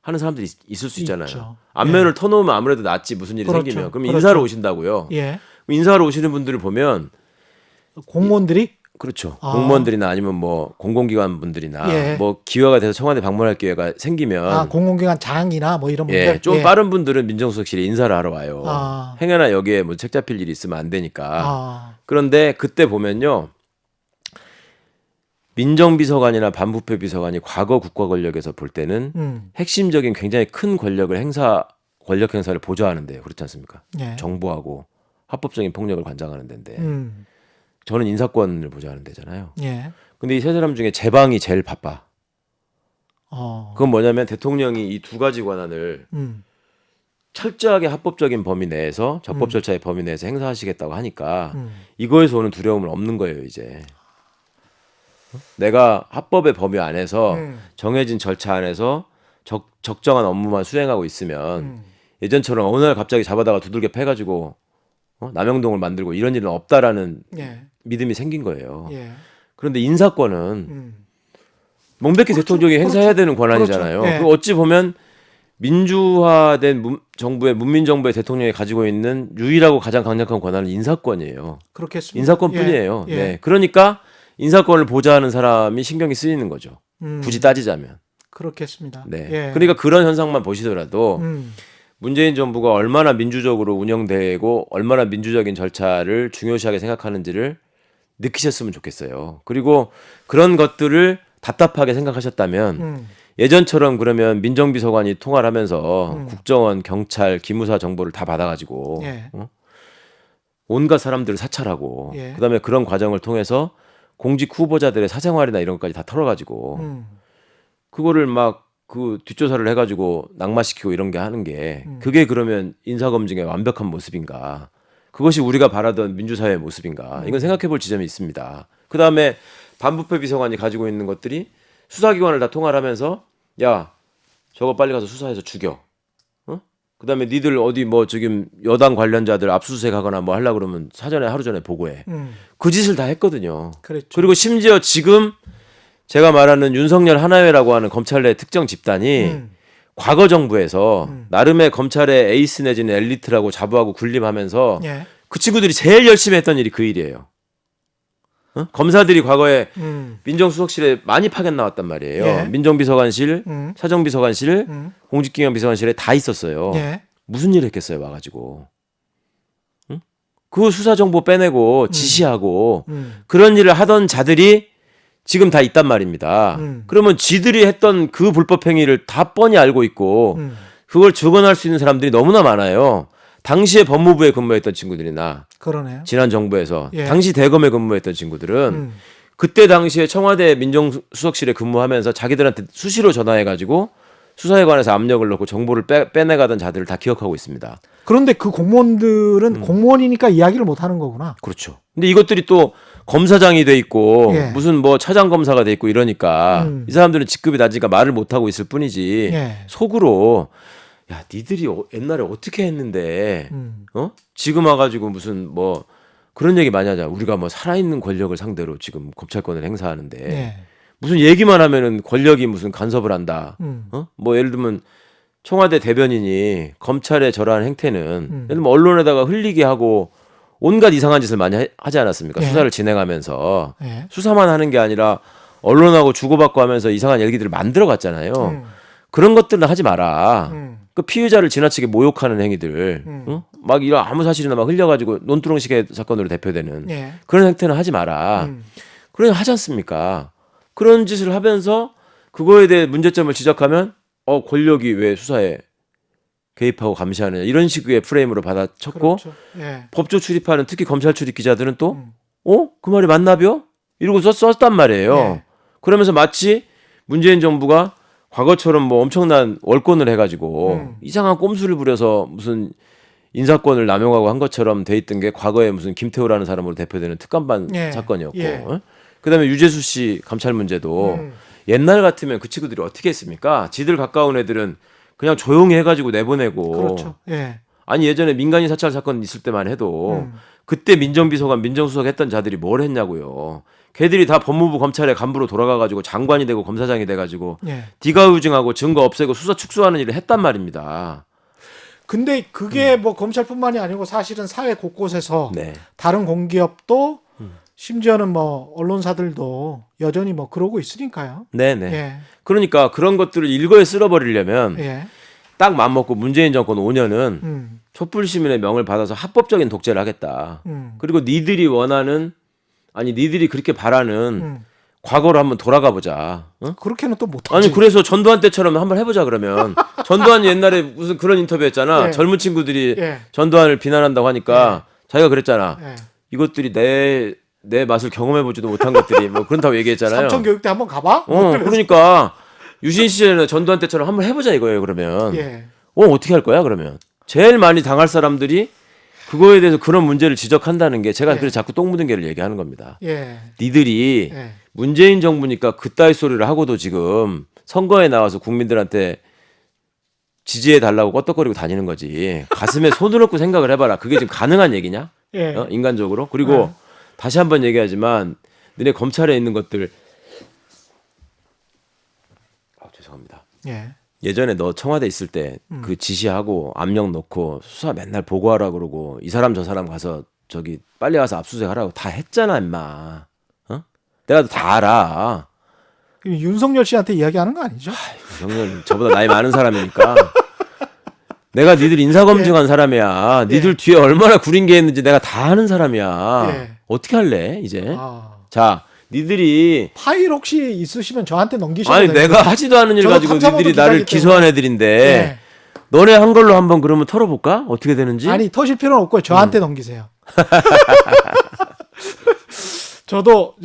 S3: 하는 사람들이 있을 수 있잖아요.
S2: 있죠.
S3: 안면을 터놓으면 아무래도 낫지 무슨 일이
S2: 그렇죠.
S3: 생기면. 그럼
S2: 그렇죠.
S3: 인사로 오신다고요.
S2: 예.
S3: 인사로 오시는 분들을 보면
S2: 공무원들이
S3: 그렇죠.
S2: 아.
S3: 공무원들이나 아니면 뭐 공공기관 분들이나
S2: 예.
S3: 뭐 기회가 돼서 청와대 방문할 기회가 생기면
S2: 공공기관 장이나 뭐 이런 분들.
S3: 예, 좀 빠른 분들은 민정수석실에 인사를 하러 와요.
S2: 아.
S3: 행여나 여기에 뭐 책 잡힐 일이 있으면 안 되니까.
S2: 아.
S3: 그런데 그때 보면요. 민정비서관이나 반부패 비서관이 과거 국가 권력에서 볼 때는 핵심적인 굉장히 큰 권력 행사를 보좌하는데요. 그렇지 않습니까?
S2: 예.
S3: 정보하고 합법적인 폭력을 관장하는 데인데
S2: 음.
S3: 저는 인사권을 보좌하는 데잖아요.
S2: 예.
S3: 근데 이 세 사람 중에 제 방이 제일 바빠. 그건 뭐냐면 대통령이 이 두 가지 권한을 철저하게 합법적인 범위 내에서 적법 절차의 범위 내에서 행사하시겠다고 하니까 이거에서 오는 두려움은 없는 거예요, 이제. 내가 합법의 범위 안에서 정해진 절차 안에서 적정한 업무만 수행하고 있으면 예전처럼 어느 날 갑자기 잡아다가 두들겨 패가지고 남영동을 만들고 이런 일은 없다라는
S2: 예.
S3: 믿음이 생긴 거예요.
S2: 예.
S3: 그런데 인사권은 명백히 대통령이 행사해야 되는 권한이잖아요.
S2: 그렇죠. 예.
S3: 그리고 어찌 보면 민주화된 문민정부의 대통령이 가지고 있는 유일하고 가장 강력한 권한은 인사권이에요.
S2: 그렇겠습니다.
S3: 인사권뿐이에요.
S2: 예. 예.
S3: 네. 그러니까 인사권을 보좌하는 사람이 신경이 쓰이는 거죠. 굳이 따지자면.
S2: 그렇겠습니다.
S3: 네.
S2: 예.
S3: 그러니까 그런 현상만 보시더라도
S2: 음.
S3: 문재인 정부가 얼마나 민주적으로 운영되고 얼마나 민주적인 절차를 중요시하게 생각하는지를 느끼셨으면 좋겠어요. 그리고 그런 것들을 답답하게 생각하셨다면 예전처럼 그러면 민정비서관이 통화를 하면서 국정원, 경찰, 기무사 정보를 다 받아가지고
S2: 예.
S3: 온갖 사람들을 사찰하고
S2: 예.
S3: 그다음에 그런 과정을 통해서 공직 후보자들의 사생활이나 이런 것까지 다 털어가지고 그거를 막 그 뒷조사를 해가지고 낙마시키고 이런 게 하는 게 그게 그러면 인사검증의 완벽한 모습인가? 그것이 우리가 바라던 민주사회의 모습인가? 이건 생각해볼 지점이 있습니다. 그 다음에 반부패 비서관이 가지고 있는 것들이 수사기관을 다 통화를 하면서 야 저거 빨리 가서 수사해서 죽여. 그 다음에 니들 어디 뭐 지금 여당 관련자들 압수수색하거나 뭐 하려고 그러면 사전에 하루 전에 보고해. 그 짓을 다 했거든요.
S2: 그랬죠.
S3: 그리고 심지어 지금 제가 말하는 윤석열 하나회라고 하는 검찰 내 특정 집단이 과거 정부에서 나름의 검찰의 에이스 내지는 엘리트라고 자부하고 군림하면서
S2: 예.
S3: 그 친구들이 제일 열심히 했던 일이 그 일이에요. 검사들이 과거에 민정수석실에 많이 파견 나왔단 말이에요.
S2: 예.
S3: 민정비서관실, 사정비서관실, 공직기관비서관실에 다 있었어요.
S2: 예.
S3: 무슨 일을 했겠어요, 와가지고. 그 수사정보 빼내고 지시하고 그런 일을 하던 자들이 지금 다 있단 말입니다. 그러면 지들이 했던 그 불법 행위를 다 뻔히 알고 있고 그걸 증언할 수 있는 사람들이 너무나 많아요. 당시에 법무부에 근무했던 친구들이나
S2: 그러네요.
S3: 지난 정부에서
S2: 예.
S3: 당시 대검에 근무했던 친구들은
S2: 음.
S3: 그때 당시에 청와대 민정수석실에 근무하면서 자기들한테 수시로 전화해가지고 수사에 관해서 압력을 넣고 정보를 빼내가던 자들을 다 기억하고 있습니다.
S2: 그런데 그 공무원들은 공무원이니까 이야기를 못 하는 거구나.
S3: 그렇죠. 근데 이것들이 또 검사장이 돼 있고
S2: 예.
S3: 무슨 뭐 차장 검사가 돼 있고 이러니까 이 사람들은 직급이 낮으니까 말을 못 하고 있을 뿐이지
S2: 예.
S3: 속으로 야 니들이 옛날에 어떻게 했는데 지금 와가지고 무슨 뭐 그런 얘기 많이 하잖아. 우리가 뭐 살아있는 권력을 상대로 지금 검찰권을 행사하는데
S2: 예.
S3: 무슨 얘기만 하면은 권력이 무슨 간섭을 한다. 뭐 예를 들면 청와대 대변인이 검찰의 저러한 행태는 예를 들면 언론에다가 흘리게 하고 온갖 이상한 짓을 많이 하지 않았습니까?
S2: 예.
S3: 수사를 진행하면서
S2: 예.
S3: 수사만 하는 게 아니라 언론하고 주고받고 하면서 이상한 얘기들을 만들어 갔잖아요. 그런 것들은 하지 마라. 그 피의자를 지나치게 모욕하는 행위들, 막 이런 아무 사실이나 막 흘려가지고 논두렁식의 사건으로 대표되는
S2: 예.
S3: 그런 행태는 하지 마라. 그런 하지 않습니까? 그런 짓을 하면서 그거에 대해 문제점을 지적하면 권력이 왜 수사에 개입하고 감시하느냐 이런 식의 프레임으로 받아쳤고
S2: 그렇죠. 예.
S3: 법조 출입하는 특히 검찰 출입 기자들은 또 그 말이 맞나벼? 이러고 썼단 말이에요.
S2: 예.
S3: 그러면서 마치 문재인 정부가 과거처럼 뭐 엄청난 월권을 해가지고 이상한 꼼수를 부려서 무슨 인사권을 남용하고 한 것처럼 돼 있던 게 과거에 무슨 김태호라는 사람으로 대표되는 특감반
S2: 예.
S3: 사건이었고
S2: 예.
S3: 그다음에 유재수 씨 감찰 문제도 옛날 같으면 그 친구들이 어떻게 했습니까? 지들 가까운 애들은 그냥 조용히 해가지고 내보내고
S2: 그렇죠. 예.
S3: 아니 예전에 민간인 사찰 사건 있을 때만 해도 그때 민정비서관 민정수석 했던 자들이 뭘 했냐고요. 걔들이 다 법무부 검찰의 간부로 돌아가가지고 장관이 되고 검사장이 돼가지고
S2: 예.
S3: 디가우징하고 증거 없애고 수사 축소하는 일을 했단 말입니다.
S2: 근데 그게 뭐 검찰뿐만이 아니고 사실은 사회 곳곳에서
S3: 네.
S2: 다른 공기업도 심지어는 뭐 언론사들도 여전히 뭐 그러고 있으니까요.
S3: 네네.
S2: 예.
S3: 그러니까 그런 것들을 일거에 쓸어버리려면
S2: 예.
S3: 딱 맘먹고 문재인 정권 5년은
S2: 음.
S3: 촛불 시민의 명을 받아서 합법적인 독재를 하겠다. 그리고 니들이 원하는 아니 니들이 그렇게 바라는 과거로 한번 돌아가 보자. 응?
S2: 그렇게는 또 못하지.
S3: 아니 그래서 전두환 때처럼 한번 해보자 그러면 전두환이 옛날에 무슨 그런 인터뷰했잖아.
S2: 예.
S3: 젊은 친구들이
S2: 예.
S3: 전두환을 비난한다고 하니까 자기가 그랬잖아.
S2: 예.
S3: 이것들이 내 맛을 경험해보지도 못한 것들이 뭐 그런다고 얘기했잖아요.
S2: 삼천 교육대 한번 가봐. 뭐 이러면서.
S3: 그러니까 유신 시절에는 전두환 때처럼 한번 해보자 이거예요. 그러면
S2: 예.
S3: 어떻게 할 거야 그러면 제일 많이 당할 사람들이 그거에 대해서 그런 문제를 지적한다는 게 제가
S2: 예.
S3: 그래서 자꾸 똥 묻은 개를 얘기하는 겁니다.
S2: 예.
S3: 니들이
S2: 예.
S3: 문재인 정부니까 그따위 소리를 하고도 지금 선거에 나와서 국민들한테 지지해 달라고 껐덕거리고 다니는 거지. 가슴에 손을 얹고 생각을 해봐라. 그게 지금 가능한 얘기냐?
S2: 예.
S3: 인간적으로. 그리고 다시 한번 얘기하지만 너네 검찰에 있는 것들 죄송합니다.
S2: 예.
S3: 예전에 너 청와대 있을 때 그 지시하고 압력 넣고 수사 맨날 보고하라 그러고 이 사람 저 사람 가서 저기 빨리 가서 압수수색 하라고 다 했잖아 임마. 내가 다 알아.
S2: 윤석열 씨한테 이야기하는 거 아니죠?
S3: 정말 저보다 나이 많은 사람이니까 내가 니들 인사검증한 사람이야. 니들 뒤에 얼마나 구린 게 있는지 내가 다 아는 사람이야.
S2: 예.
S3: 어떻게 할래 이제?
S2: 아.
S3: 자 니들이
S2: 파일 혹시 있으시면 저한테 넘기셔도
S3: 아니
S2: 됩니다.
S3: 내가 하지도 않은 일
S2: 저도
S3: 가지고
S2: 탐사보도
S3: 니들이 나를
S2: 기자이기
S3: 기소한
S2: 때문에.
S3: 애들인데
S2: 예.
S3: 너네 한 걸로 한번 그러면 털어볼까? 어떻게 되는지?
S2: 아니 터실 필요는 없고요. 저한테 넘기세요. 저도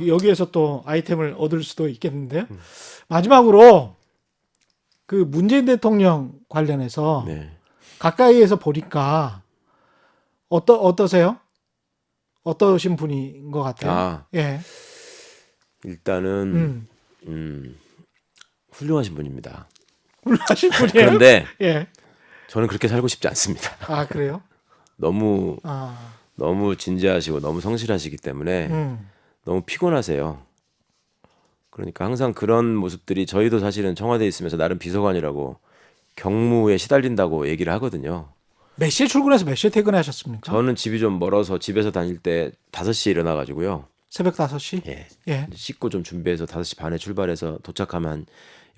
S2: 여기에서 또 아이템을 얻을 수도 있겠는데요. 마지막으로 그 문재인 대통령 관련해서
S3: 네.
S2: 가까이에서 보니까 어떠세요? 어떠신 분인 것 같아요?
S3: 아
S2: 예.
S3: 일단은 훌륭하신 분입니다.
S2: 훌륭하신 분이에요.
S3: 그런데
S2: 예.
S3: 저는 그렇게 살고 싶지 않습니다.
S2: 아 그래요?
S3: 너무
S2: 아.
S3: 너무 진지하시고 너무 성실하시기 때문에 너무 피곤하세요. 그러니까 항상 그런 모습들이 저희도 사실은 청와대에 있으면서 나름 비서관이라고 경무에 시달린다고 얘기를 하거든요.
S2: 몇 시에 출근해서 몇 시에 퇴근하셨습니까?
S3: 저는 집이 좀 멀어서 집에서 다닐 때 5시에 일어나가지고요.
S2: 새벽 5시?
S3: 예.
S2: 예.
S3: 씻고 좀 준비해서 5시 반에 출발해서 도착하면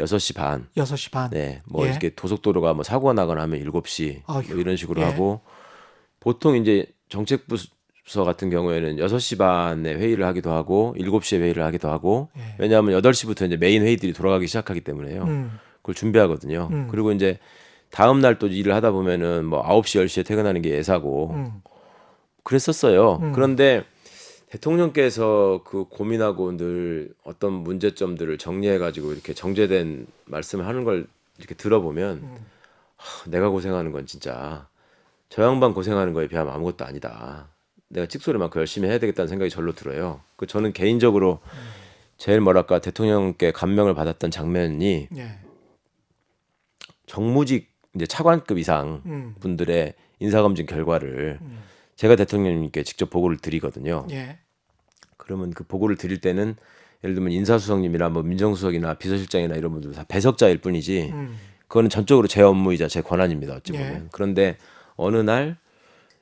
S3: 6시 반.
S2: 6시 반.
S3: 네. 뭐
S2: 예.
S3: 이렇게 고속도로가 뭐 사고가 나거나 하면 7시
S2: 아휴,
S3: 뭐 이런 식으로
S2: 예.
S3: 하고 보통 이제 정책부서 같은 경우에는 6시 반에 회의를 하기도 하고 7시에 회의를 하기도 하고 왜냐하면 8시부터 이제 메인 회의들이 돌아가기 시작하기 때문에요. 그걸 준비하거든요. 그리고 이제 다음 날 또 일을 하다 보면은 뭐 9시 10시에 퇴근하는 게 예사고 그랬었어요. 그런데 대통령께서 그 고민하고 늘 어떤 문제점들을 정리해 가지고 이렇게 정제된 말씀을 하는 걸 이렇게 들어보면 내가 고생하는 건 진짜 저 양반 고생하는 거에 비하면 아무것도 아니다. 내가 찍소리만큼 열심히 해야 되겠다는 생각이 절로 들어요. 그 저는 개인적으로 제일 뭐랄까 대통령께 감명을 받았던 장면이
S2: 예.
S3: 정무직 이제 차관급 이상 분들의 인사검증 결과를 제가 대통령님께 직접 보고를 드리거든요.
S2: 예.
S3: 그러면 그 보고를 드릴 때는 예를 들면 인사수석님이나 뭐 민정수석이나 비서실장이나 이런 분들 다 배석자일 뿐이지 그거는 전적으로 제 업무이자 제 권한입니다. 어찌 보면.
S2: 예.
S3: 그런데 어느 날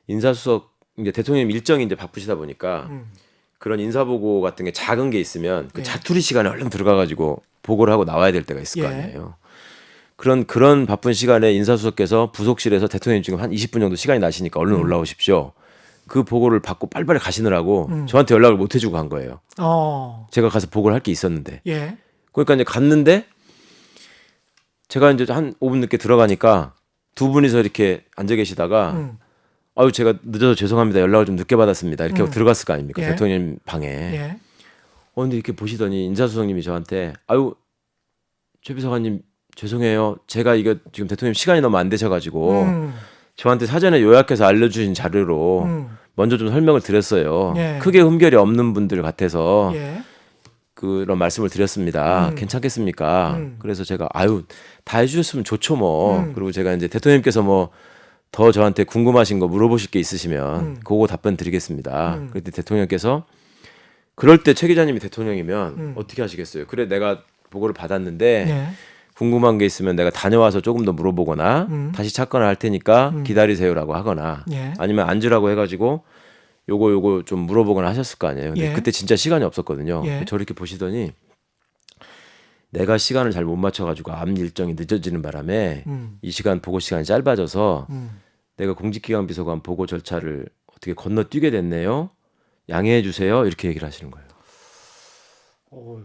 S3: 인사수석 이제 대통령 일정이 이제 바쁘시다 보니까 그런 인사보고 같은 게 작은 게 있으면 그
S2: 예.
S3: 자투리 시간에 얼른 들어가가지고 보고를 하고 나와야 될 때가 있을 거
S2: 예.
S3: 아니에요. 그런 바쁜 시간에 인사수석께서 부속실에서 대통령님 지금 한 20분 정도 시간이 나시니까 얼른 올라오십시오. 그 보고를 받고 빨리빨리 가시느라고 저한테 연락을 못 해주고 간 거예요. 제가 가서 보고를 할 게 있었는데.
S2: 예.
S3: 그러니까 이제 갔는데 제가 이제 한 5분 늦게 들어가니까 두 분이서 이렇게 앉아 계시다가 아유 제가 늦어서 죄송합니다. 연락을 좀 늦게 받았습니다. 이렇게 하고 들어갔을 거 아닙니까?
S2: 예.
S3: 대통령 방에.
S2: 예.
S3: 근데 이렇게 보시더니 인사수석님이 저한테 아유 최 비서관님 죄송해요. 제가 이거 지금 대통령 시간이 너무 안 되셔가지고 저한테 사전에 요약해서 알려주신 자료로 먼저 좀 설명을 드렸어요.
S2: 예.
S3: 크게 흠결이 없는 분들 같아서
S2: 예.
S3: 그런 말씀을 드렸습니다. 괜찮겠습니까? 그래서 제가 아유 다 해주셨으면 좋죠 뭐. 그리고 제가 이제 대통령님께서 뭐 더 저한테 궁금하신 거 물어보실 게 있으시면 그거 답변 드리겠습니다. 그때 대통령께서 그럴 때 최 기자님이 대통령이면 어떻게 하시겠어요? 그래 내가 보고를 받았는데
S2: 예.
S3: 궁금한 게 있으면 내가 다녀와서 조금 더 물어보거나 다시 찾거나 할 테니까 기다리세요라고 하거나
S2: 예.
S3: 아니면 앉으라고 해가지고 요거 좀 물어보거나 하셨을 거 아니에요. 근데
S2: 예.
S3: 그때 진짜 시간이 없었거든요.
S2: 예.
S3: 저렇게 보시더니 내가 시간을 잘 못 맞춰가지고 앞 일정이 늦어지는 바람에 이 시간 보고 시간이 짧아져서 내가 공직기관 비서관 보고 절차를 어떻게 건너뛰게 됐네요. 양해해 주세요. 이렇게 얘기를 하시는 거예요.
S2: 어휴.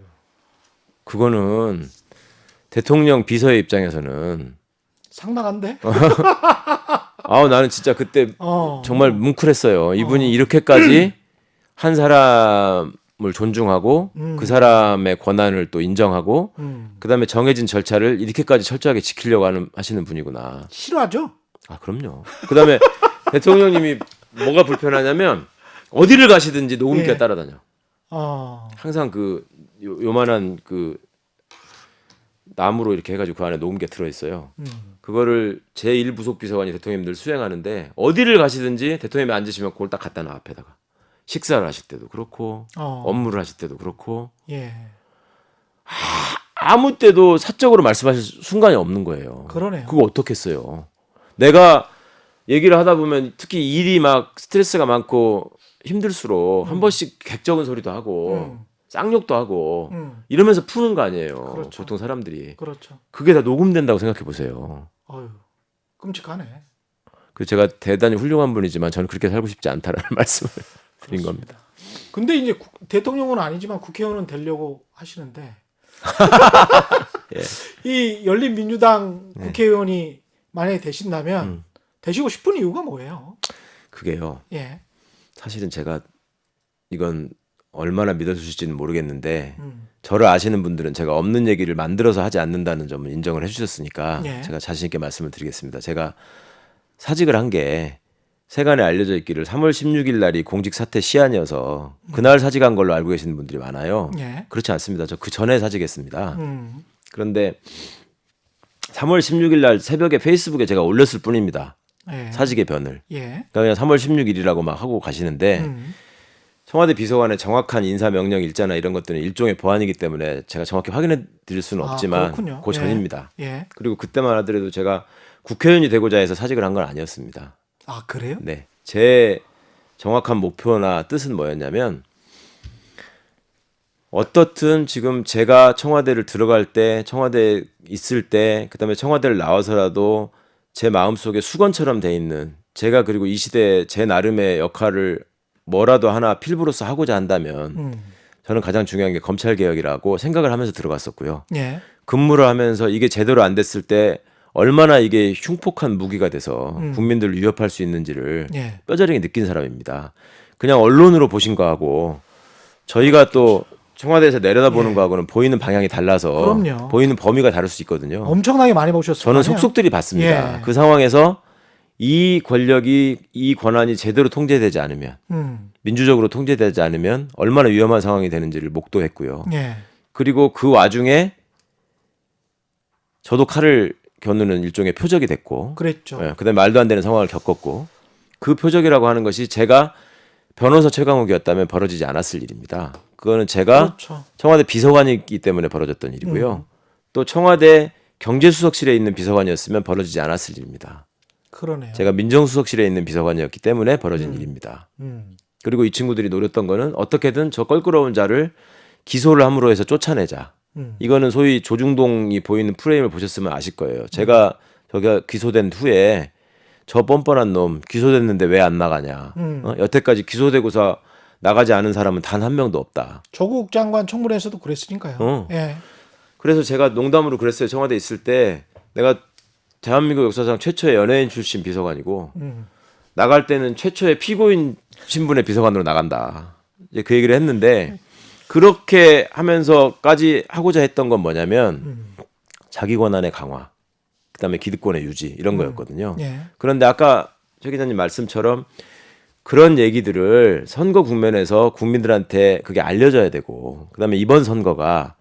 S3: 그거는 대통령 비서의 입장에서는
S2: 상당한데?
S3: 아우 나는 진짜 그때
S2: 어.
S3: 정말 뭉클했어요. 이분이 이렇게까지 한 사람을 존중하고 그 사람의 권한을 또 인정하고 그다음에 정해진 절차를 이렇게까지 철저하게 지키려고 하시는 분이구나.
S2: 싫어하죠?
S3: 아 그럼요. 그다음에 대통령님이 뭐가 불편하냐면 어디를 가시든지 녹음기가
S2: 예.
S3: 따라다녀.
S2: 어.
S3: 항상 그 요만한 그 나무로 이렇게 해가지고 그 안에 녹음기가 들어있어요. 그거를 제1부속 비서관이 대통령님들 수행하는데 어디를 가시든지 대통령이 앉으시면 그걸 딱 갖다 놔 앞에다가. 식사를 하실 때도 그렇고 업무를 하실 때도 그렇고
S2: 예.
S3: 아무 때도 사적으로 말씀하실 순간이 없는 거예요.
S2: 그러네요.
S3: 그거 어떻겠어요. 내가 얘기를 하다 보면 특히 일이 막 스트레스가 많고 힘들수록 한 번씩 객적은 소리도 하고 쌍욕도 하고 이러면서 푸는 거 아니에요.
S2: 그렇죠.
S3: 보통 사람들이.
S2: 그렇죠.
S3: 그게 다 녹음된다고 생각해 보세요.
S2: 어휴. 끔찍하네.
S3: 그래서 제가 대단히 훌륭한 분이지만 저는 그렇게 살고 싶지 않다라는 말씀을 드린 겁니다.
S2: 근데 이제 대통령은 아니지만 국회의원은 되려고 하시는데
S3: 예.
S2: 이 열린민주당 국회의원이 만약에 되신다면 되시고 싶은 이유가 뭐예요?
S3: 그게요.
S2: 예.
S3: 사실은 제가 이건 얼마나 믿어주실지는 모르겠는데 저를 아시는 분들은 제가 없는 얘기를 만들어서 하지 않는다는 점을 인정을 해주셨으니까
S2: 예.
S3: 제가 자신 있게 말씀을 드리겠습니다. 제가 사직을 한 게 세간에 알려져 있기를 3월 16일 날이 공직 사퇴 시한이어서 그날 사직한 걸로 알고 계시는 분들이 많아요.
S2: 예.
S3: 그렇지 않습니다. 저 그 전에 사직했습니다. 그런데 3월 16일 날 새벽에 페이스북에 제가 올렸을 뿐입니다.
S2: 예.
S3: 사직의 변을.
S2: 예.
S3: 그러니까 그냥 3월 16일이라고 막 하고 가시는데 청와대 비서관의 정확한 인사 명령 일자나 이런 것들은 일종의 보안이기 때문에 제가 정확히 확인해 드릴 수는
S2: 아,
S3: 없지만
S2: 그렇군요.
S3: 그 전입니다.
S2: 예.
S3: 그리고 그때만 하더라도 제가 국회의원이 되고자 해서 사직을 한 건 아니었습니다.
S2: 아, 그래요?
S3: 네. 제 정확한 목표나 뜻은 뭐였냐면 어떻든 지금 제가 청와대를 들어갈 때, 청와대에 있을 때, 그다음에 청와대를 나와서라도 제 마음속에 수건처럼 돼 있는 제가 그리고 이 시대에 제 나름의 역할을 뭐라도 하나 필부로서 하고자 한다면 저는 가장 중요한 게 검찰개혁이라고 생각을 하면서 들어갔었고요.
S2: 예.
S3: 근무를 하면서 이게 제대로 안 됐을 때 얼마나 이게 흉폭한 무기가 돼서
S2: 음.
S3: 국민들을 위협할 수 있는지를
S2: 예.
S3: 뼈저리게 느낀 사람입니다. 그냥 언론으로 보신 거하고 저희가 또 청와대에서 내려다보는
S2: 예.
S3: 거하고는 보이는 방향이 달라서
S2: 그럼요.
S3: 보이는 범위가 다를 수 있거든요.
S2: 엄청나게 많이 보셨을
S3: 저는
S2: 거 아니에요?
S3: 속속들이 봤습니다.
S2: 예.
S3: 그 상황에서 이 권력이 이 권한이 제대로 통제되지 않으면 민주적으로 통제되지 않으면 얼마나 위험한 상황이 되는지를 목도했고요.
S2: 예.
S3: 그리고 그 와중에 저도 칼을 겨누는 일종의 표적이 됐고
S2: 그랬죠.
S3: 그다음에 말도 안 되는 상황을 겪었고 그 표적이라고 하는 것이 제가 변호사 최강욱이었다면 벌어지지 않았을 일입니다. 그거는 제가
S2: 그렇죠.
S3: 청와대 비서관이기 때문에 벌어졌던 일이고요. 또 청와대 경제수석실에 있는 비서관이었으면 벌어지지 않았을 일입니다.
S2: 그러네요.
S3: 제가 민정수석실에 있는 비서관이었기 때문에 벌어진 일입니다.
S2: 음.
S3: 그리고 이 친구들이 노렸던 거는 어떻게든 저 껄끄러운 자를 기소를 함으로 해서 쫓아내자. 이거는 소위 조중동이 보이는 프레임을 보셨으면 아실 거예요. 제가 저가 기소된 후에 저 뻔뻔한 놈 기소됐는데 왜 안 나가냐. 여태까지 기소되고서 나가지 않은 사람은 단 한 명도 없다.
S2: 조국 장관 청문회에서도 그랬으니까요. 예.
S3: 그래서 제가 농담으로 그랬어요. 청와대 있을 때 내가 대한민국 역사상 최초의 연예인 출신 비서관이고 나갈 때는 최초의 피고인 신분의 비서관으로 나간다. 이제 그 얘기를 했는데 그렇게 하면서까지 하고자 했던 건 뭐냐면 자기 권한의 강화, 그다음에 기득권의 유지 이런 거였거든요.
S2: 예.
S3: 그런데 아까 최 기자님 말씀처럼 그런 얘기들을 선거 국면에서 국민들한테 그게 알려져야 되고 그다음에 이번 선거가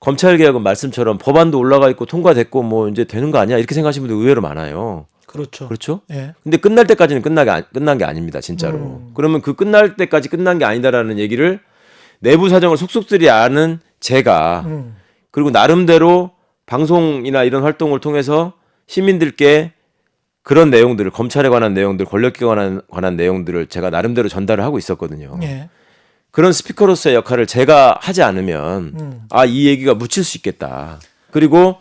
S3: 검찰개혁은 말씀처럼 법안도 올라가 있고 통과됐고 뭐 이제 되는 거 아니야 이렇게 생각하시는 분들 의외로 많아요.
S2: 그렇죠.
S3: 그렇죠?
S2: 예.
S3: 근데 끝날 때까지는 끝난 게 아닙니다, 진짜로. 그러면 그 끝날 때까지 끝난 게 아니다라는 얘기를 내부 사정을 속속들이 아는 제가 그리고 나름대로 방송이나 이런 활동을 통해서 시민들께 그런 내용들을 검찰에 관한 내용들, 권력기관에 관한 내용들을 제가 나름대로 전달을 하고 있었거든요.
S2: 예.
S3: 그런 스피커로서의 역할을 제가 하지 않으면 이 얘기가 묻힐 수 있겠다. 그리고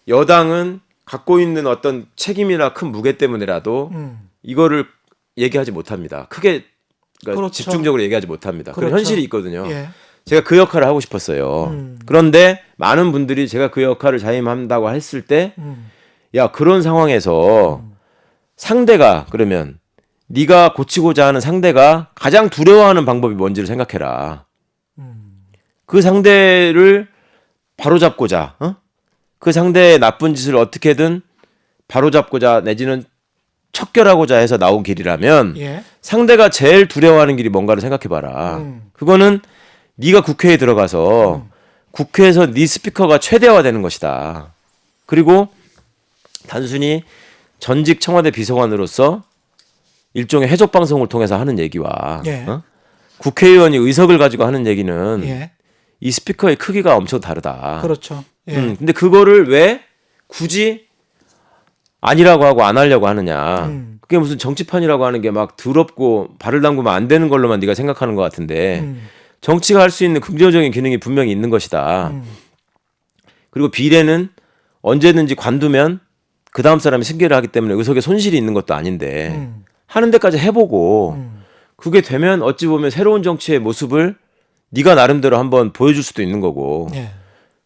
S3: 여당은 갖고 있는 어떤 책임이나 큰 무게 때문에라도 이거를 얘기하지 못합니다. 크게 그러니까
S2: 그렇죠.
S3: 집중적으로 얘기하지 못합니다. 그런
S2: 그렇죠.
S3: 현실이 있거든요.
S2: 예.
S3: 제가 그 역할을 하고 싶었어요. 그런데 많은 분들이 제가 그 역할을 자임한다고 했을 때 야, 그런 상황에서 상대가 그러면 네가 고치고자 하는 상대가 가장 두려워하는 방법이 뭔지를 생각해라. 그 상대를 바로잡고자 그 상대의 나쁜 짓을 어떻게든 바로잡고자 내지는 척결하고자 해서 나온 길이라면
S2: 예.
S3: 상대가 제일 두려워하는 길이 뭔가를 생각해봐라. 그거는 네가 국회에 들어가서 국회에서 네 스피커가 최대화되는 것이다. 그리고 단순히 전직 청와대 비서관으로서 일종의 해적 방송을 통해서 하는 얘기와
S2: 예.
S3: 국회의원이 의석을 가지고 하는 얘기는
S2: 예.
S3: 이 스피커의 크기가 엄청 다르다.
S2: 그렇죠. 예.
S3: 근데 그거를 왜 굳이 아니라고 하고 안 하려고 하느냐. 그게 무슨 정치판이라고 하는 게 막 더럽고 발을 담그면 안 되는 걸로만 네가 생각하는 것 같은데 정치가 할 수 있는 긍정적인 기능이 분명히 있는 것이다. 그리고 비례는 언제든지 관두면 그 다음 사람이 승계를 하기 때문에 의석에 손실이 있는 것도 아닌데 하는 데까지 해보고 그게 되면 어찌 보면 새로운 정치의 모습을 네가 나름대로 한번 보여줄 수도 있는 거고
S2: 예.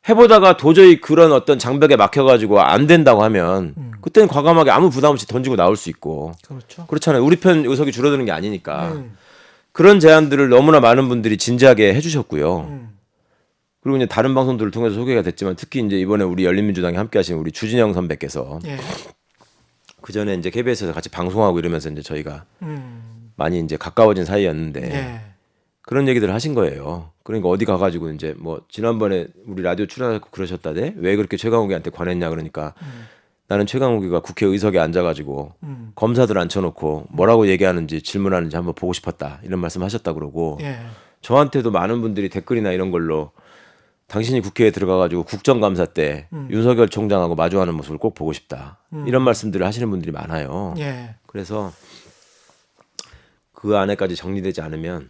S3: 해보다가 도저히 그런 어떤 장벽에 막혀가지고 안 된다고 하면 그때는 과감하게 아무 부담 없이 던지고 나올 수 있고
S2: 그렇죠.
S3: 그렇잖아요. 우리 편 의석이 줄어드는 게 아니니까 그런 제안들을 너무나 많은 분들이 진지하게 해주셨고요. 그리고 이제 다른 방송들을 통해서 소개가 됐지만 특히 이제 이번에 우리 열린민주당에 함께하신 우리 주진영 선배께서
S2: 예.
S3: 그 전에 이제 KBS에서 같이 방송하고 이러면서 이제 저희가 많이 이제 가까워진 사이였는데
S2: 예.
S3: 그런 얘기들을 하신 거예요. 그러니까 어디 가가지고 이제 뭐 지난번에 우리 라디오 출연하고 그러셨다대 왜 그렇게 최강욱이한테 관했냐 그러니까 나는 최강욱이가 국회 의석에 앉아가지고 검사들 앉혀놓고 뭐라고 얘기하는지 질문하는지 한번 보고 싶었다 이런 말씀하셨다 그러고
S2: 예.
S3: 저한테도 많은 분들이 댓글이나 이런 걸로 당신이 국회에 들어가가지고 국정감사 때 윤석열 총장하고 마주하는 모습을 꼭 보고 싶다 이런 말씀들을 하시는 분들이 많아요.
S2: 예.
S3: 그래서 그 안에까지 정리되지 않으면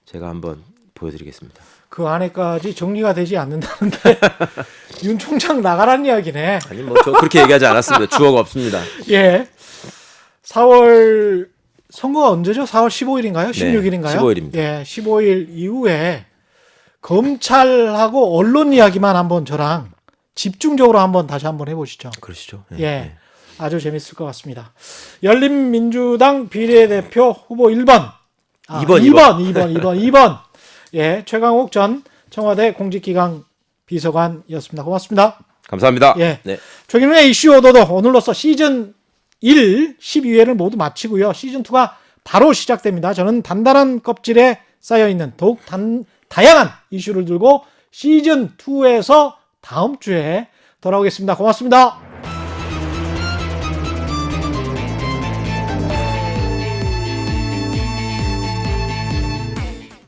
S3: 제가 한번 보여드리겠습니다.
S2: 그 안에까지 정리가 되지 않는다는데 윤 총장 나가라는 이야기네.
S3: 아니 뭐 저 그렇게 얘기하지 않았습니다. 주어가 없습니다.
S2: 예. 4월 선거가 언제죠? 4월 15일인가요? 16일인가요?
S3: 15일입니다.
S2: 예, 15일 이후에 검찰하고 언론 이야기만 한번 저랑 집중적으로 다시 한번 해보시죠.
S3: 그러시죠.
S2: 예. 아주 재밌을 것 같습니다. 열린민주당 비례대표 후보 1번. 2번. 예. 최강욱 전 청와대 공직기강 비서관이었습니다. 고맙습니다.
S3: 감사합니다.
S2: 예.
S3: 네.
S2: 최경영의 이슈 오도독 오늘로써 시즌 1 12회를 모두 마치고요. 시즌 2가 바로 시작됩니다. 저는 단단한 껍질에 쌓여있는 더욱 다양한 이슈를 들고 시즌 2에서 다음 주에 돌아오겠습니다. 고맙습니다.